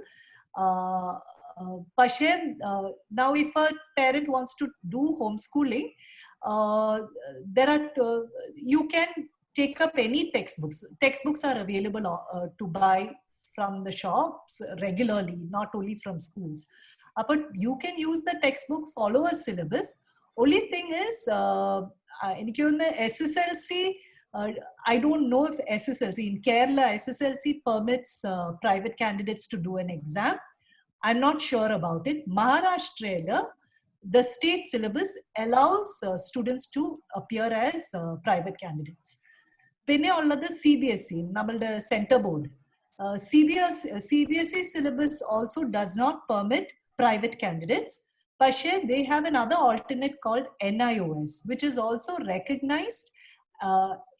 Now if a parent wants to do homeschooling, there are you can take up any textbooks. Textbooks are available to buy from the shops regularly, not only from schools. But you can use the textbook, follow a syllabus. Only thing is, in SSLC, I don't know if SSLC, in Kerala, SSLC permits private candidates to do an exam. I'm not sure about it. Maharashtra, the state syllabus allows students to appear as private candidates. പിന്നെ ഉള്ളത് CBSE, നമ്മളുടെ center board. CBSE syllabus also does not permit private candidates, but they have another alternate called NIOS, which is also recognized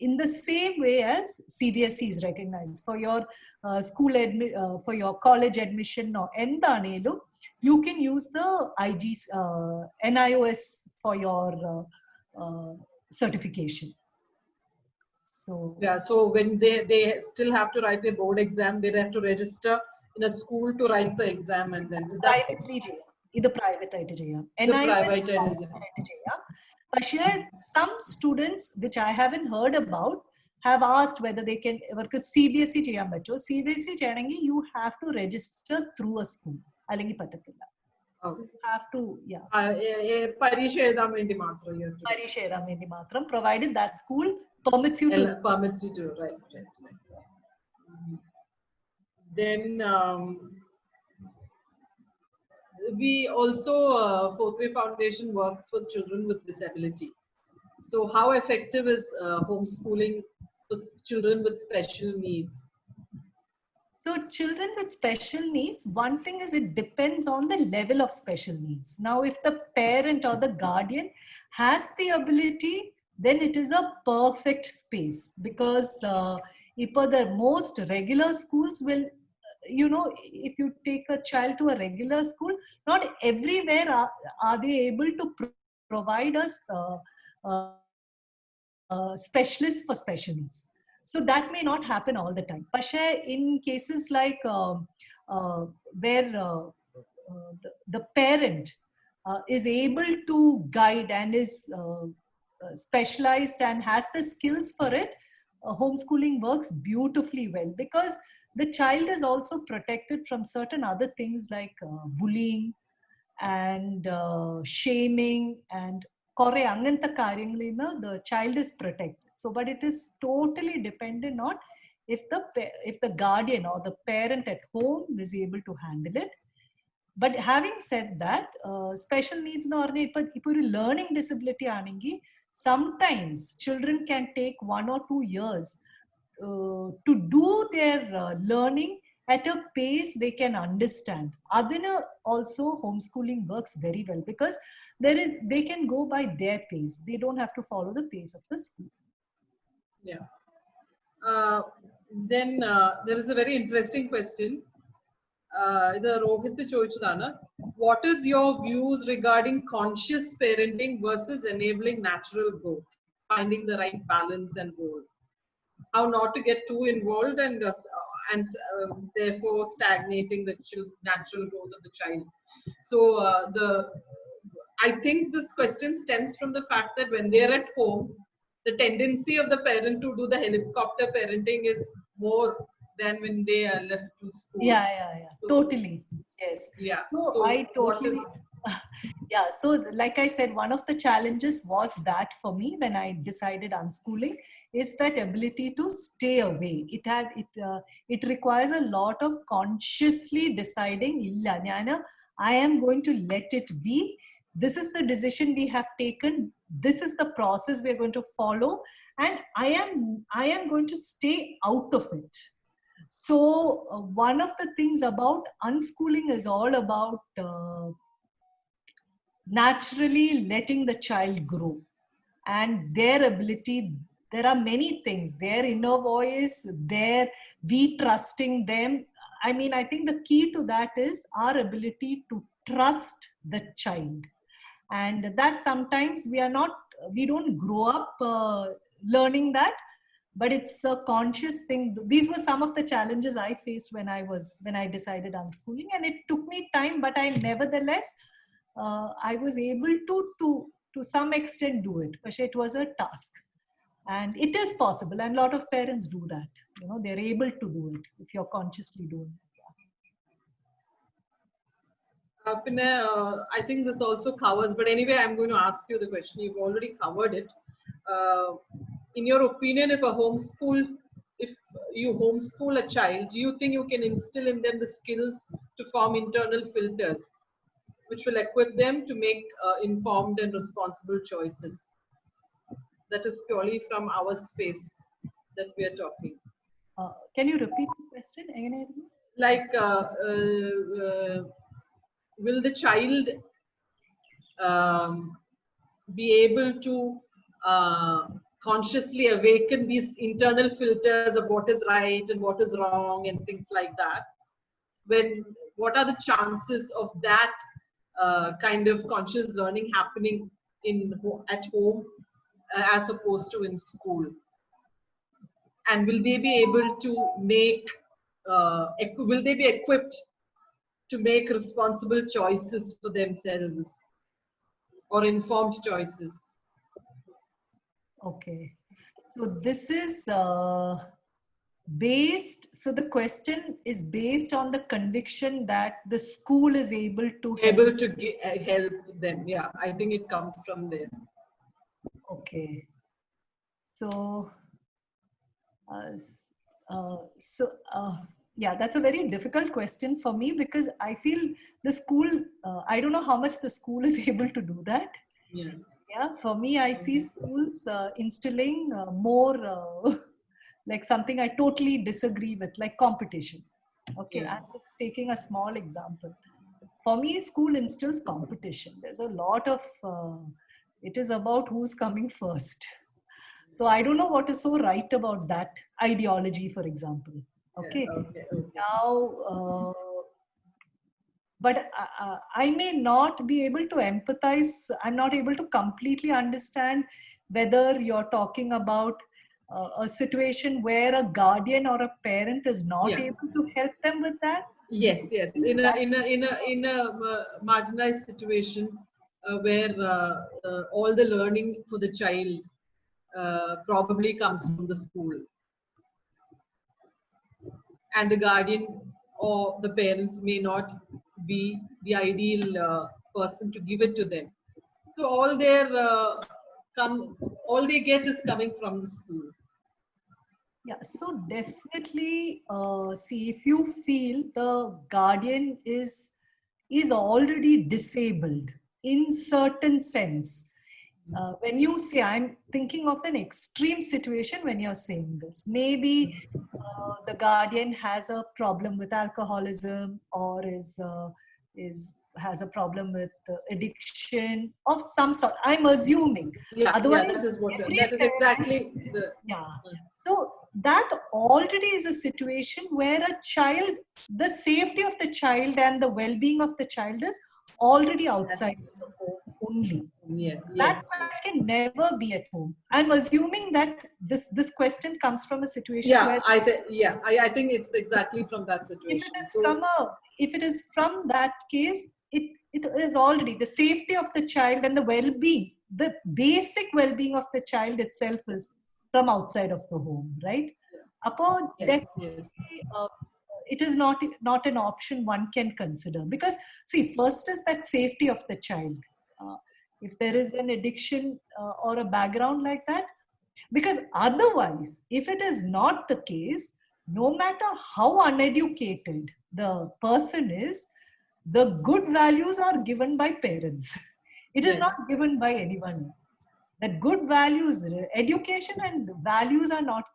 in the same way as CBSE is recognized. For your for your college admission or endanelum, you can use the NIOS for your certification. So yeah, so when they still have to write a board exam, they have to register in a school to write the exam, and then is that privately ഇത് private ആയിട്ട് ചെയ്യാം. But some students which I haven't heard about have asked whether they can ഇവർക്ക് CBSE ചെയ്യാൻ പറ്റുമോ. CBSE ചെയ്യണമെങ്കിൽ you have to register through a school. അല്ലെങ്കിൽ പറ്റത്തില്ല. Okay. Have to, yeah. പരീക്ഷ എഴുതാൻ വേണ്ടി മാത്രം. പരീക്ഷ എഴുതാൻ വേണ്ടി മാത്രം, provided that school permits you to. Permits you to, right. Then we also, Fourthway Foundation works with children with disability. So how effective is homeschooling for children with special needs? So children with special needs, one thing is it depends on the level of special needs. Now, if the parent or the guardian has the ability, then it is a perfect space, because the most regular schools will, you know, if you take a child to a regular school, not everywhere are they able to provide us specialists for special needs. So that may not happen all the time. But in cases like where the parent is able to guide and is specialized and has the skills for it, homeschooling works beautifully well, because the child is also protected from certain other things like bullying and shaming and the child is protected. So, but it is totally dependent on if the guardian or the parent at home is able to handle it. But having said that, special needs in learning disability sometimes children can take 1 or 2 years to do their learning at a pace they can understand. Adina also homeschooling works very well, because they can go by their pace. They don't have to follow the pace of the school. Yeah. Then there is a very interesting question. What is your views regarding conscious parenting versus enabling natural growth, finding the right balance and role? How not to get too involved and therefore stagnating the natural growth of the child. So I think this question stems from the fact that when they are at home, the tendency of the parent to do the helicopter parenting is more than when they are left to school. Yeah. So, totally. Yes. Yeah. So I totally. Yeah. So like I said, one of the challenges was that for me when I decided unschooling is that ability to stay away. It requires a lot of consciously deciding, I am going to let it be. This is the decision we have taken. This is the process we are going to follow, and I am going to stay out of it. So one of the things about unschooling is all about naturally letting the child grow and their ability. There are many things, their inner voice, we trusting them. I mean, I think the key to that is our ability to trust the child. And that sometimes we don't grow up learning that, but it's a conscious thing. These were some of the challenges I faced when I decided unschooling, and it took me time, but I nevertheless I was able to some extent do it. But it was a task, and it is possible, and a lot of parents do that. You know, they're able to do it if you're consciously doing it. I think this also covers, but anyway, I'm going to ask you the question. You've already covered it. In your opinion, if you homeschool a child, do you think you can instill in them the skills to form internal filters, which will equip them to make informed and responsible choices? That is purely from our space that we are talking. Can you repeat the question? Like, will the child be able to consciously awaken these internal filters of what is right and what is wrong and things like that? What are the chances of that kind of conscious learning happening at home as opposed to in school? And will they be able to will they be equipped to make responsible choices for themselves or informed choices? Okay. So this is so the question is based on the conviction that the school is able to help them. Yeah, I think it comes from there. Okay. So, yeah, that's a very difficult question for me because I feel the school, I don't know how much the school is able to do that. Yeah. Yeah, for me, I see schools instilling more like something I totally disagree with, like competition. Okay, Yeah. I'm just taking a small example. For me, school instills competition. There's a lot of, it is about who's coming first. So I don't know what is so right about that ideology, for example. Okay. Yeah, okay. Now, but I may not be able to empathize. I'm not able to completely understand whether you're talking about a situation where a guardian or a parent is not able to help them with that. Yes. In a marginalized situation where all the learning for the child probably comes from the school, and the guardian or the parents may not be the ideal person to give it to them. So all they get is coming from the school. Yeah, so definitely, see, if you feel the guardian is already disabled in certain sense, when you say, I'm thinking of an extreme situation when you're saying this, maybe the guardian has a problem with alcoholism or has a problem with addiction of some sort. I'm assuming. Yeah, otherwise, that is exactly the. Yeah. So that already is a situation where a child, the safety of the child and the well-being of the child is already outside the home only. Yeah. That child can never be at home. I'm assuming that this question comes from a situation where I think it's exactly from that situation. If it is from that case, it is already the safety of the child and the well-being, the basic well-being of the child itself is from outside of the home, right? Upon definitely, it is not an option one can consider, because see, first is that safety of the child. If there is an addiction or a background like that, because otherwise, if it is not the case, no matter how uneducated the person is, the good values are given by parents. It is not given by anyone else. That good values, education and values are not,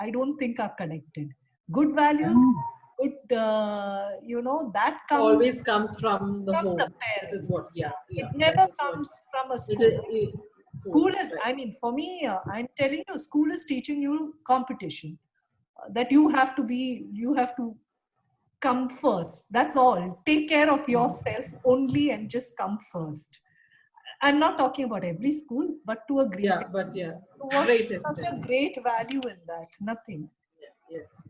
I don't think, are connected. Good values, good, that always comes from the home. The parents. That is what, it never comes from a school. School is, right. I mean, for me, I'm telling you, school is teaching you competition. That you have to come first. That's all. Take care of yourself only and just come first. I'm not talking about every school, but to a great extent. What great such extent. a great value in that? Nothing. Yes.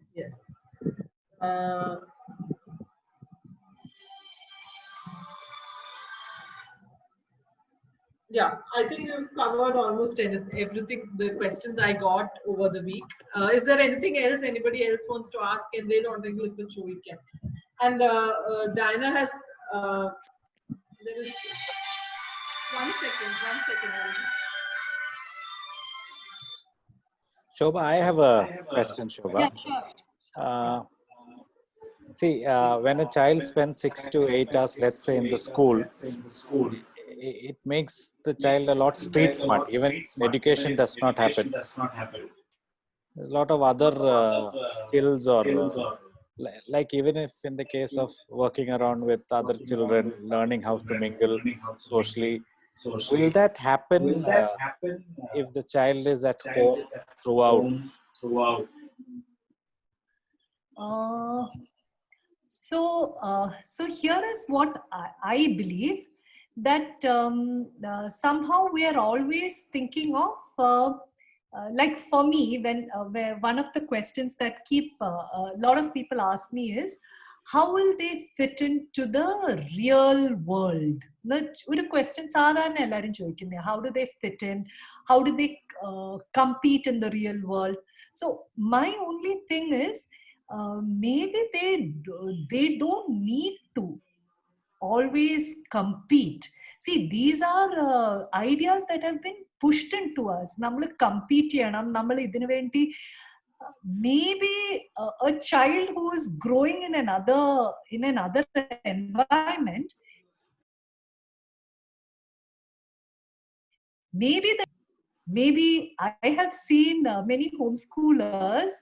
I think we've covered almost everything, the questions I got over the week. Is there anything else anybody else wants to ask? And they don't think we show we can. And Diana has, there is, one second. Shobha, I have a question, Shobha. Yeah, sure. See, when a child spends 6 to 8 hours, let's say, in the school, it makes the child a lot street smart. Even education does not happen. There's a lot of other skills or like even if in the case of working around with other children, learning how to mingle socially, will that happen if the child is at home throughout? So here is what I believe, that somehow we are always thinking of, like for me, when where one of the questions that keep a lot of people ask me is, how will they fit into the real world? ഒരു question സാധാരണ എല്ലാവരും ചോദിക്കുന്നത്, how do they fit in, how do they compete in the real world? So my only thing is, maybe they don't need to always compete. See, these are ideas that have been pushed into us. നമ്മൾ compete ചെയ്യണം, നമ്മൾ ഇതിനു വേണ്ടി. Maybe a child who is growing in another environment, maybe I have seen many homeschoolers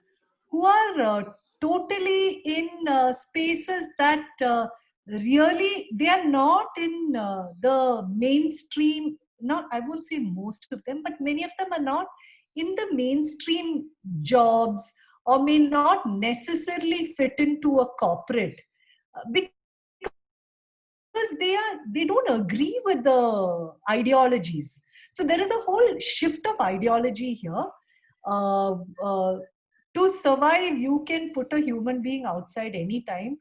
who are totally in spaces that really they are not in the mainstream. Not, I won't say most of them, but many of them are not in the mainstream jobs, or may not necessarily fit into a corporate, because they don't agree with the ideologies. So there is a whole shift of ideology here. To survive, you can put a human being outside anytime.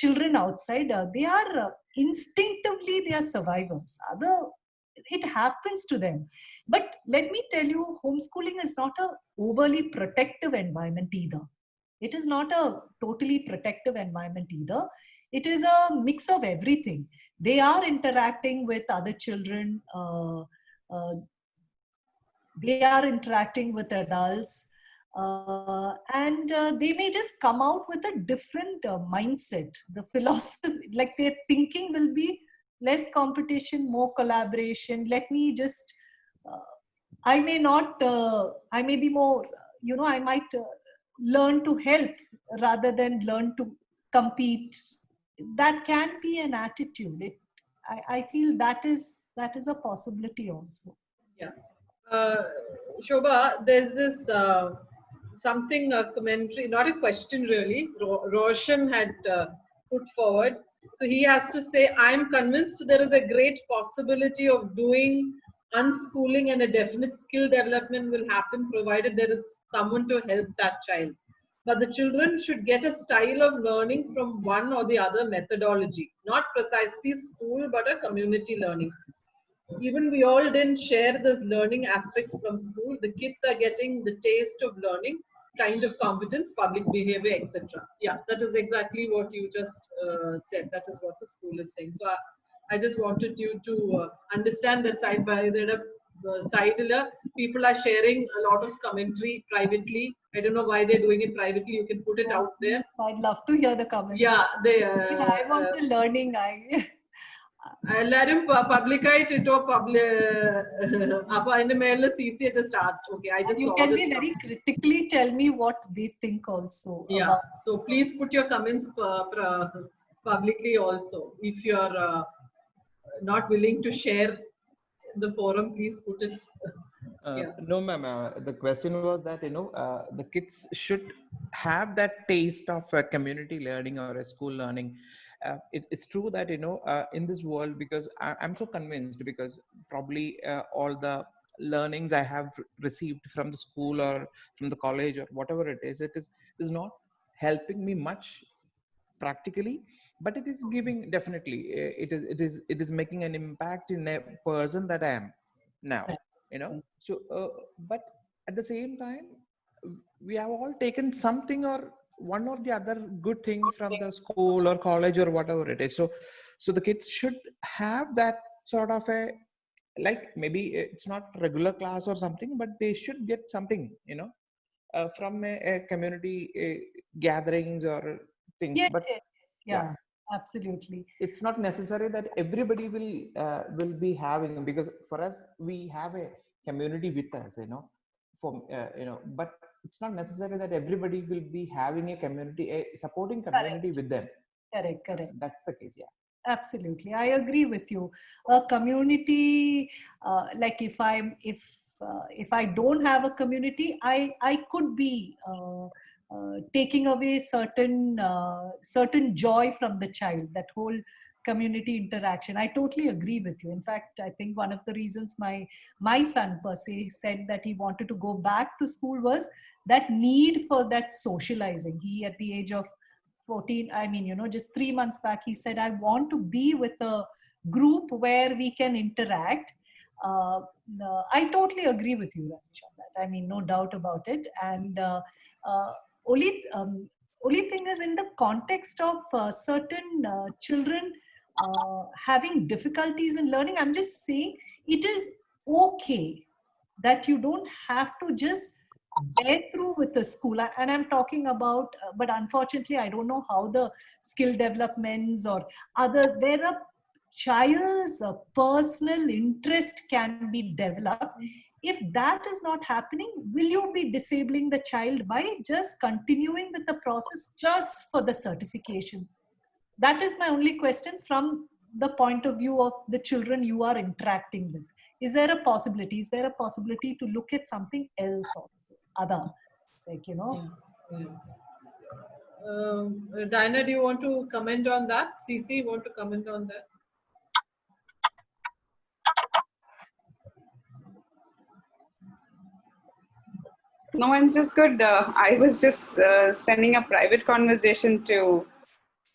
Children outside, they are instinctively, they are survivors. It happens to them. But let me tell you, homeschooling is not a overly protective environment either. It is not a totally protective environment either. It is a mix of everything. They are interacting with other children. They are interacting with adults. And they may just come out with a different mindset. The philosophy, like their thinking will be less competition, more collaboration. Let me just, I may be more, I might learn to help rather than learn to compete. That can be an attitude. I feel that is a possibility also. Yeah. Shobha, there's this something, a commentary, not a question really, Roshan had put forward. So he has to say, I'm convinced there is a great possibility of doing unschooling and a definite skill development will happen provided there is someone to help that child. But the children should get a style of learning from one or the other methodology, not precisely school, but a community learning. Even we all didn't share the learning aspects from school. The kids are getting the taste of learning, kind of competence, public behavior, etc. Yeah, that is exactly what you just said. That is what the school is saying. So I just wanted you to understand that side by side, people are sharing a lot of commentary privately. I don't know why they're doing it privately. You can put it out there. I'd love to hear the comments. Yeah, I'm also learning. എല്ലാരും പബ്ലിക്കായിട്ടോ അപ്പൊ അതിന്റെ മേളില് CC just asked. Okay, I just you saw can this be very critically tell me what they think also. Yeah, so please put your comments publicly also. If you're not willing to share the forum, please put it. No, ma'am. The question was that the kids should have that taste of community learning or a school learning. It's true that in this world, because I'm so convinced, because probably all the learnings I have received from the school or from the college or whatever it is not helping me much practically, but it is giving, definitely it is making an impact in a person that I am now. So but at the same time, we have all taken something or one or the other good thing from the school or college or whatever it is. So the kids should have that sort of a, like, maybe it's not regular class or something, but they should get something from a community gatherings or things. Yes, but yes. Yeah, absolutely. It's not necessary that everybody will be having, because for us we have a community with us, but it's not necessary that everybody will be having a community, a supporting community. Correct. With them. Correct. That's the case. Yeah. Absolutely, I agree with you. A community, like if I don't have a community, I could be taking away certain joy from the child. That whole community interaction. I totally agree with you. In fact, I think one of the reasons my son per se said that he wanted to go back to school was that need for that socializing. He, at the age of 14, I mean, just 3 months back, he said, I want to be with a group where we can interact. I totally agree with you, Rajesh, on that. I mean, no doubt about it. And only thing is, in the context of certain children having difficulties in learning, I'm just saying it is okay that you don't have to just bear through with the school. And I'm talking about, but unfortunately, I don't know how the skill developments or there are child's personal interest can be developed. If that is not happening, will you be disabling the child by just continuing with the process just for the certification? That is my only question from the point of view of the children you are interacting with. Is there a possibility? Is there a possibility to look at something else also? Other, Diana, do you want to comment on that? CC, you want to comment on that? No, I'm just good. I was just sending a private conversation to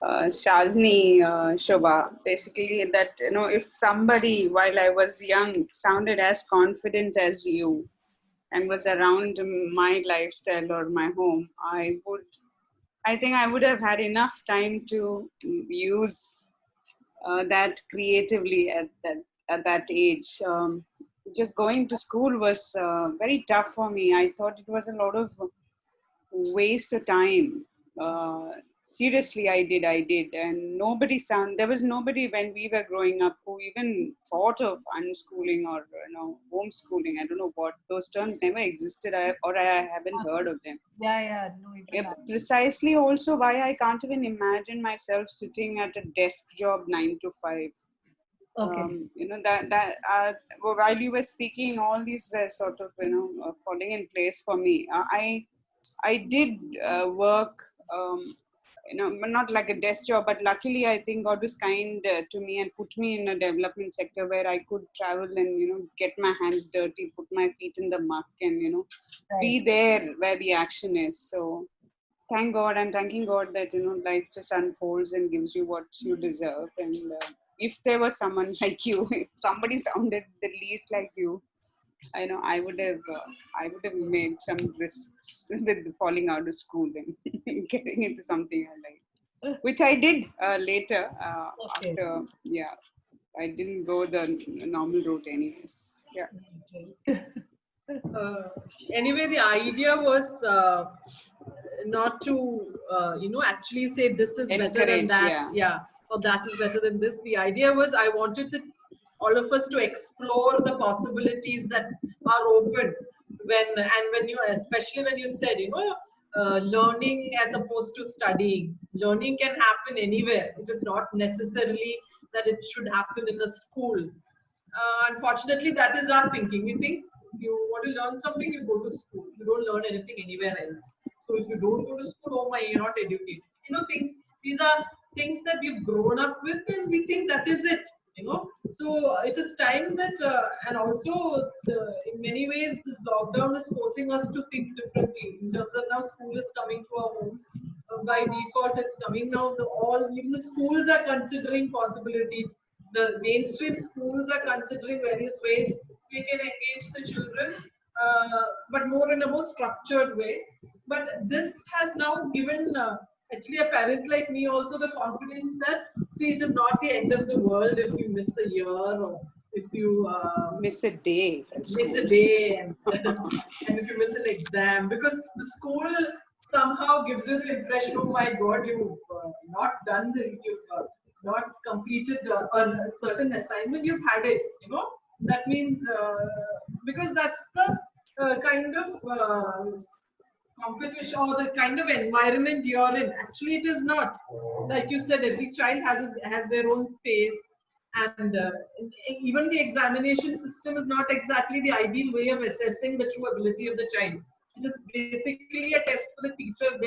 Shalini, Shobha. Basically, that if somebody while I was young sounded as confident as you and was around my lifestyle or my home, I think I would have had enough time to use that creatively at that age. Just going to school was very tough for me. I thought it was a lot of waste of time. Seriously, I did. And there was nobody when we were growing up who even thought of unschooling or homeschooling. I don't know what those terms never existed, I haven't heard of them. Precisely also why I can't even imagine myself sitting at a desk job 9 to 5. Okay. While you were speaking, all these were sort of falling in place for me. I did work, not like a desk job, but luckily I think God was kind to me and put me in a development sector where I could travel and get my hands dirty, put my feet in the muck, and be there where the action is. So thank God, I'm thanking God that life just unfolds and gives you what you deserve. And if there was someone like you, if somebody sounded the least like you, I would have made some risks with falling out of school and getting into something I like, which I did later. After, I didn't go the normal route anyways. Yeah. Anyway, the idea was not to actually say this is better than that, or that is better than this. The idea was I wanted all of us to explore the possibilities that are open when you, especially when you said learning as opposed to studying. Learning can happen anywhere. It is not necessarily that it should happen in a school. Unfortunately, that is our thinking. We think you want to learn something, you go to school. You don't learn anything anywhere else. So if you don't go to school, oh my, you're not educated. These are things that we've grown up with, and we think that is it. So it is time that, and also in many ways, this lockdown is forcing us to think differently. In terms of now, school is coming to our homes. By default, it's coming now. Even the schools are considering possibilities. The mainstream schools are considering various ways we can engage the children, but in a more structured way. But this has now given actually a parent like me also the confidence that, see, it is not the end of the world if you miss a year or if you miss a day. And if you miss an exam, because the school somehow gives you the impression, oh my God, you've not done you've not completed a certain assignment, you've had it, that means because that's the kind of competition or the kind of environment you're in. Actually, it is not. Like you said, every child has their own pace, and even the examination system is not exactly the ideal way of assessing the true ability of the child. It is basically a test for the teacher.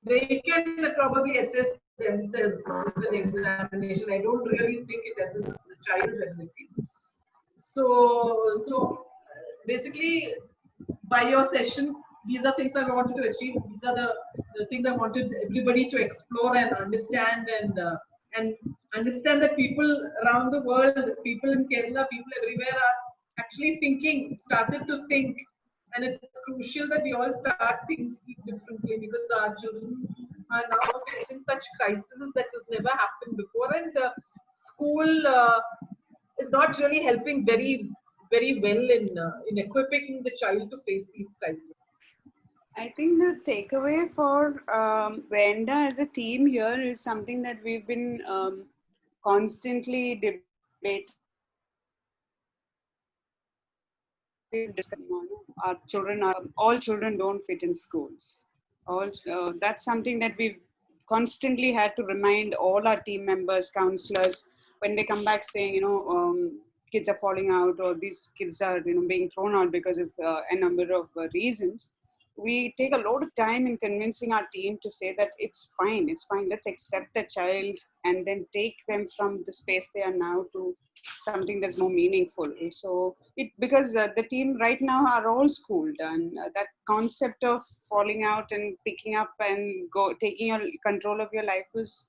They can probably assess themselves with an examination. I don't really think it assesses the child's ability. So basically, by your session, these are things I wanted to achieve. These are the things I wanted everybody to explore and understand, and understand that people around the world, people in Kerala, people everywhere are actually started to think. And it's crucial that we all start thinking differently, because our children are now facing such crises that has never happened before. And school is not really helping very, very well in equipping the child to face these crises. I think the takeaway for Venda as a team here is something that we've been constantly debating. Our children all children don't fit in schools. That's something that we've constantly had to remind all our team members, counselors, when they come back saying, kids are falling out, or these kids are being thrown out because of a number of reasons. We take a lot of time in convincing our team to say that it's fine, let's accept the child and then take them from the space they are now to something that's more meaningful. So because the team right now are all schooled, and that concept of falling out and picking up and taking control of your life was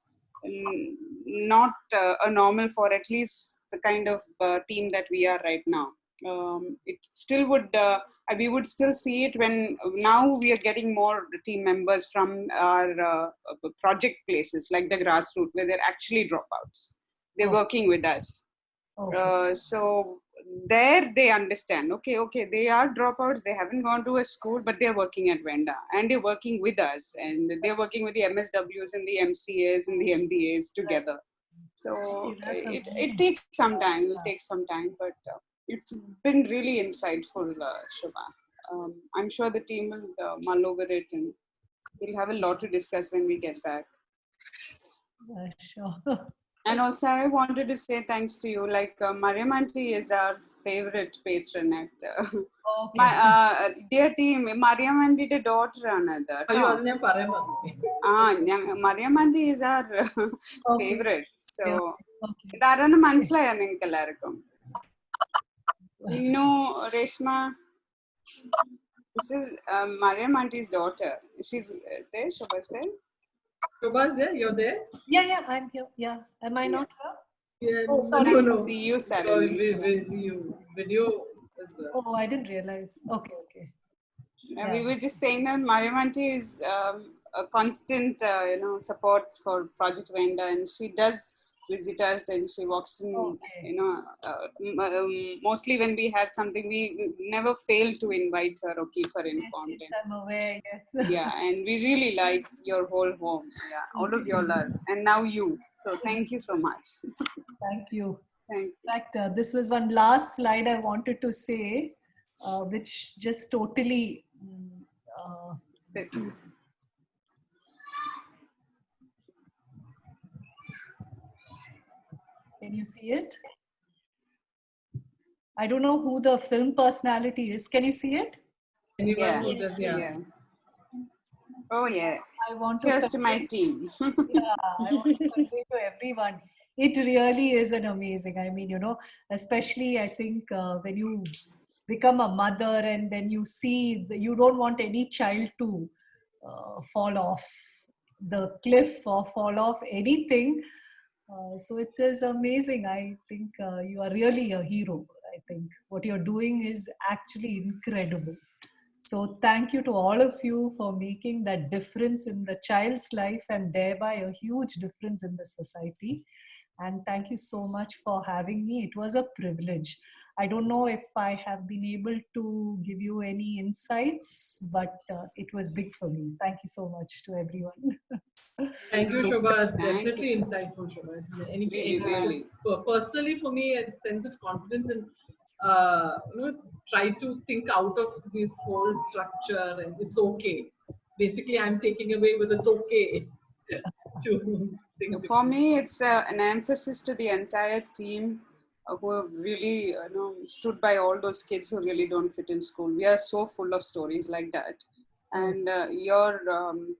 not a normal for at least the kind of team that we are right now. It still would, we would still see it when now we are getting more team members from our project places like the grassroots, where they're actually dropouts. They're working with us. So there they understand, okay, they are dropouts, they haven't gone to a school, but they're working at Venda, and they're working with us, and they're working with the MSWs and the MCAs and the MDAs together. So it takes some time, but it's been really insightful, Shubha. I'm sure the team will mull over it, and we'll have a lot to discuss when we get back. Sure. And also, I wanted to say thanks to you. Like Mariam Aunty is our favorite patron at my dear team. Mariam Aunty daughter another. Mariam Aunty is our favorite. So idarana manassilaya ningalku ellarkum. No, Reshma. This is Mariam Auntie's daughter. She's there. Shobha's there. Shobha's there? You're there? Yeah, I'm here. Yeah. Am I not here? Yeah. Oh, sorry. No. See you suddenly. Video is, Oh, I didn't realize. Okay. Yeah. We were just saying that Mariam Auntie is a constant, support for Project Venda, and she does visit us, and she walks in, mostly when we have something, we never fail to invite her or keep her informed. Yes, I'm aware. Yes. Yeah, and we really like your whole home. Yeah, all of your love, and now you. So thank you so much. Thank you. Thank you. In fact, this was one last slide I wanted to say, which just totally. Can you see it? I don't know who the film personality is. Can you see it? Anyone who does, yeah. Oh yeah. I want Cheers to my team. I want to convey to everyone. It really is an amazing. I mean, especially I think when you become a mother and then you see you don't want any child to fall off the cliff or fall off anything. So it is amazing. I think you are really a hero. I think what you're doing is actually incredible. So thank you to all of you for making that difference in the child's life and thereby a huge difference in the society. And thank you so much for having me. It was a privilege. I don't know if I have been able to give you any insights, but it was big for me. Thank you so much to everyone. Thank you, Shobha. Definitely insightful, Shobha. Really. Personally, for me, a sense of confidence and try to think out of this whole structure, and it's okay. Basically, I'm taking away with it's okay to think. For me, it's an emphasis to the entire team who have really stood by all those kids who really don't fit in school. We are so full of stories like that. And your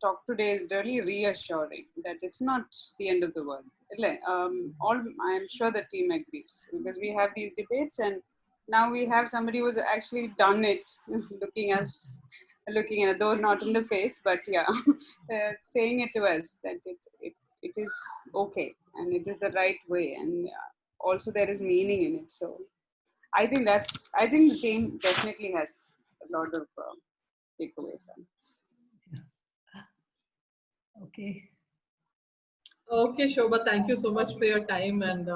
talk today is really reassuring that it's not the end of the world. I'm sure the team agrees, because we have these debates, and now we have somebody who's actually done it, looking us looking at it, though not in the face, but yeah, saying it to us that it is okay and it is the right way, and also there is meaning in it. So I think the game definitely has a lot of takeaway from it. Okay. Okay, Shobha, thank you so much for your time, and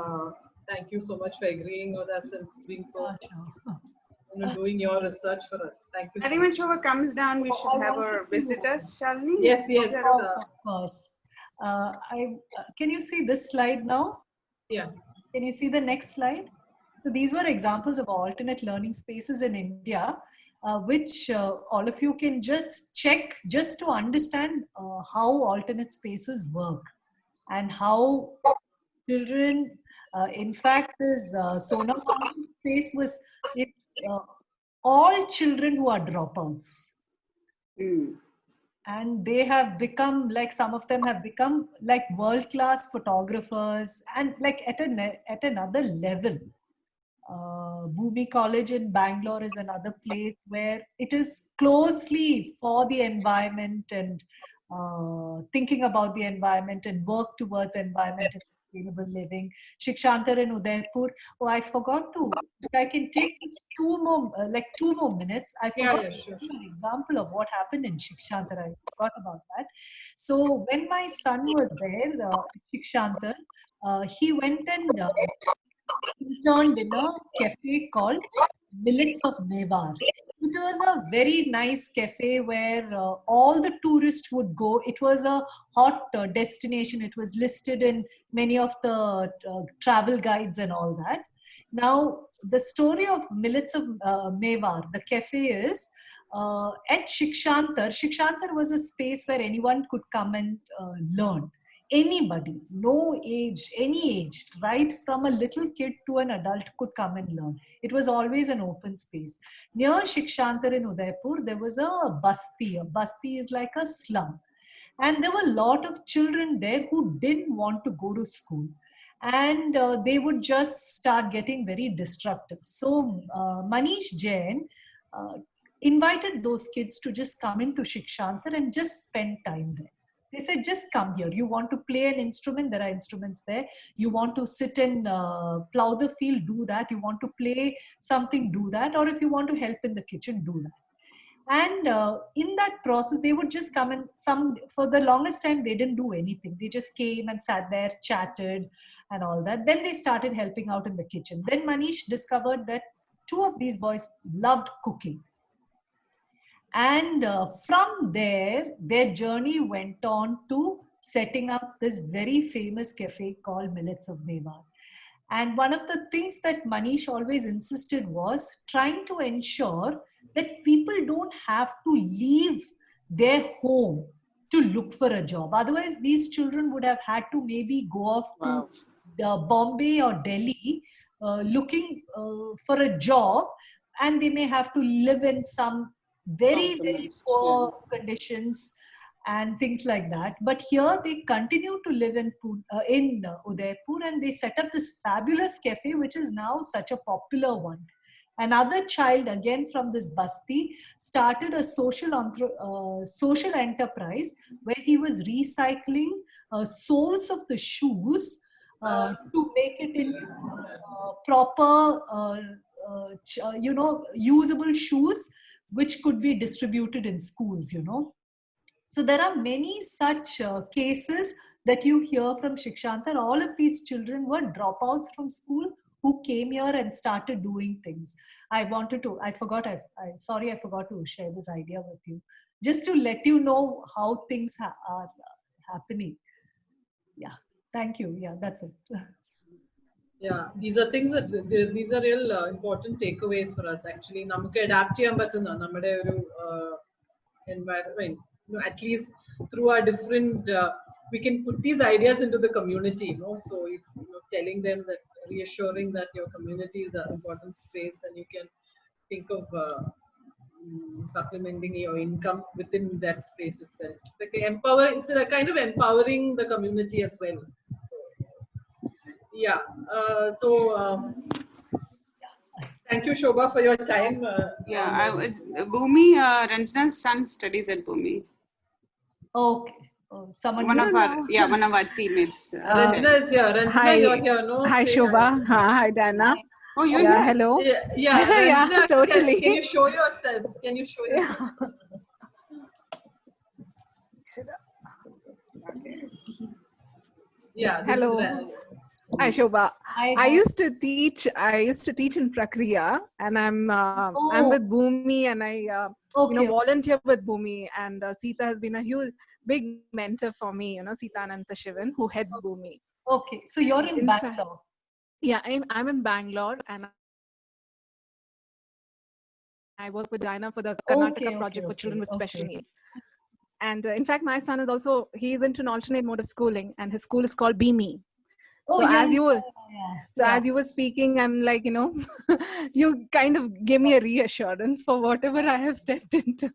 thank you so much for agreeing with us and being so, doing your research for us. Thank you I so think when much. Shobha comes down, we should have her visit us, Shalini. Yes, yes. Of course, of course. Can you see this slide now? Yeah. Can you see the next slide? So these were examples of alternate learning spaces in India, which all of you can just check just to understand how alternate spaces work and how children, in fact, this Sonam space was all children who are dropouts. And they have become, like, some of them have become like world-class photographers and like at another level. Bhumi College in Bangalore is another place where it is closely for the environment and thinking about the environment and work towards environment and sustainable living. Shikshantar in Udaipur. Oh, I forgot to. If I can take just two more minutes. I forgot to give you an example of what happened in Shikshantar. I forgot about that. So when my son was there, Shikshantar, he went and interned in a cafe called Millets of Mewar. It was a very nice cafe where all the tourists would go. It was a hot destination. It was listed in many of the travel guides and all that. Now, the story of Millets of Mewar, the cafe is at Shikshantar. Shikshantar was a space where anyone could come and learn. Anybody, no age, any age, right from a little kid to an adult could come and learn. It was always an open space. Near Shikshantar in Udaipur, there was a basti. A basti is like a slum. And there were a lot of children there who didn't want to go to school. And they would just start getting very destructive. So Manish Jain invited those kids to just come into Shikshantar and just spend time there. They said, just come here. You want to play an instrument? There are instruments there. You want to sit and plow the field? Do that. You want to play something? Do that. Or if you want to help in the kitchen, do that. And in that process, they would just come and for the longest time, they didn't do anything. They just came and sat there, chatted and all that. Then they started helping out in the kitchen. Then Manish discovered that two of these boys loved cooking. And from there, their journey went on to setting up this very famous cafe called Millets of Mewar. And one of the things that Manish always insisted was trying to ensure that people don't have to leave their home to look for a job. Otherwise, these children would have had to maybe go off to Bombay or Delhi looking for a job, and they may have to live in some very, very poor conditions and things like that. But here they continue to live in Udaipur, and they set up this fabulous cafe, which is now such a popular one. Another child, again from this basti, started a social enterprise where he was recycling soles of the shoes to make it into proper, usable shoes, which could be distributed in schools, So there are many such cases that you hear from Shikshantar. All of these children were dropouts from school who came here and started doing things. I forgot to share this idea with you, just to let you know how things are happening. Yeah, thank you. Yeah, that's it. Yeah, these are things that these are real important takeaways for us. Actually, നമുക്ക് adapt ചെയ്യാൻ പറ്റുന്ന നമ്മുടെ ഒരു environment. At least through our different, we can put these ideas into the community. So telling them that, reassuring that your community is an important space, and you can think of supplementing your income within that space itself. Like it's a kind of empowering the community as well. Yeah. Thank you, Shobha, for your time. Bhumi, Ranjana's son studies at Bhumi. Okay. Oh, someone One of our teammates. Ranjana is here. Ranjana, Hi. you're here. No, Hi, say Shobha. Hi, Dana. Oh, you're Yeah, here. hello. Yeah, Yeah, Ranjana, totally. Can you show yourself? Can you show yourself? Yeah. Hello. Hi, Shobha. I used to teach in Prakriya, and I'm with Bhumi, and I volunteer with Bhumi, and Sita has been a big mentor for me. Sita Ananta Shivan, who heads Bhumi. Okay, so you're in Bangalore. Yeah, I'm in Bangalore, and I work with Diana for the Karnataka project for children with special needs. And in fact, my son he's into an alternate mode of schooling, and his school is called BME. So as you were speaking, I'm like, you kind of gave me a reassurance for whatever I have stepped into.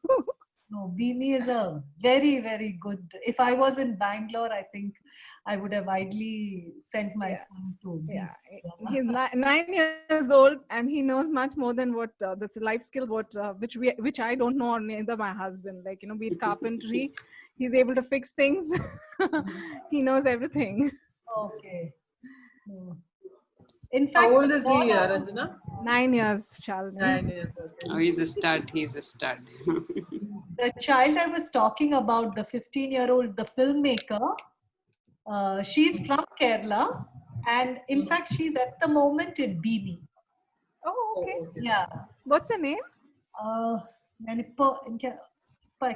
No, BME is a very, very good. If I was in Bangalore, I think I would have idly sent my son to. Yeah, he's 9 years old, and he knows much more than what the life skills which I don't know, or neither my husband. Like be it carpentry, he's able to fix things. He knows everything. Okay. In fact, how old is he, Ranjana? 9 years, Shalini. 9 years. Okay. Oh, he's a stud. He's a stud. The child I was talking about, the 15-year-old, the filmmaker, she's from Kerala, and in fact, she's at the moment in BB. Oh, okay. Yeah. What's her name? I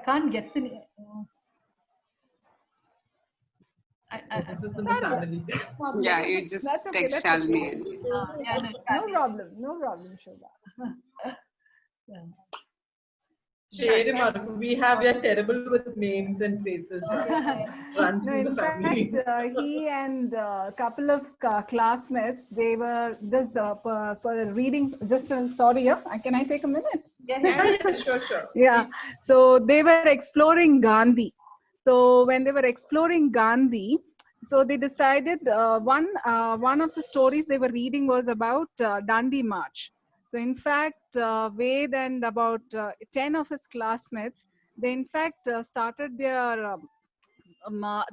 can't get the name. This is in the family. Yeah, you just text Shalini. No problem, Shobha. We are terrible with names and faces. Runs in the family. In fact, he and a couple of classmates, they were just reading. Sorry, can I take a minute? Yeah, sure. Yeah, so they were exploring Gandhi. So when they were exploring Gandhi, so they decided one of the stories they were reading was about Dandi March. So in fact, Ved and about 10 of his classmates, they in fact started their,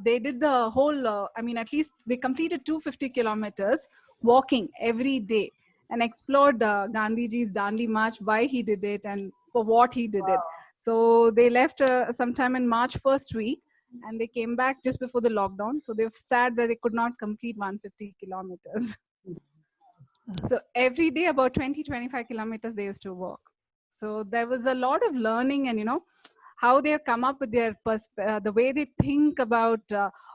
they did the whole, at least they completed 250 kilometers walking every day and explored Gandhiji's Dandi March, why he did it and for what he did it. So they left sometime in March first week, and they came back just before the lockdown. So they're sad that they could not complete 150 kilometers. So every day about 20-25 kilometers they used to walk. So there was a lot of learning, and how they have come up with their the way they think about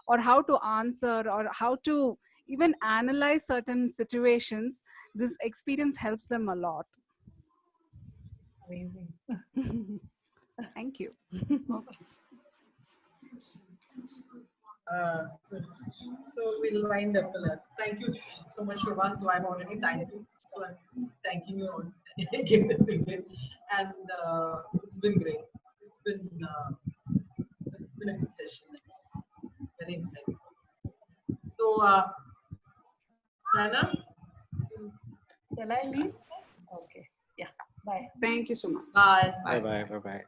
or how to answer or how to even analyze certain situations. This experience helps them a lot. Amazing. Thank you. So we'll wind up. Thank you so much, Shobha. So I'm already thanked you. So I'm thanking you again and again. And it's been great. It's been a good session. Very exciting. So, Nana? Shall I leave? Okay. Yeah. Bye. Thank you so much. Bye. Bye.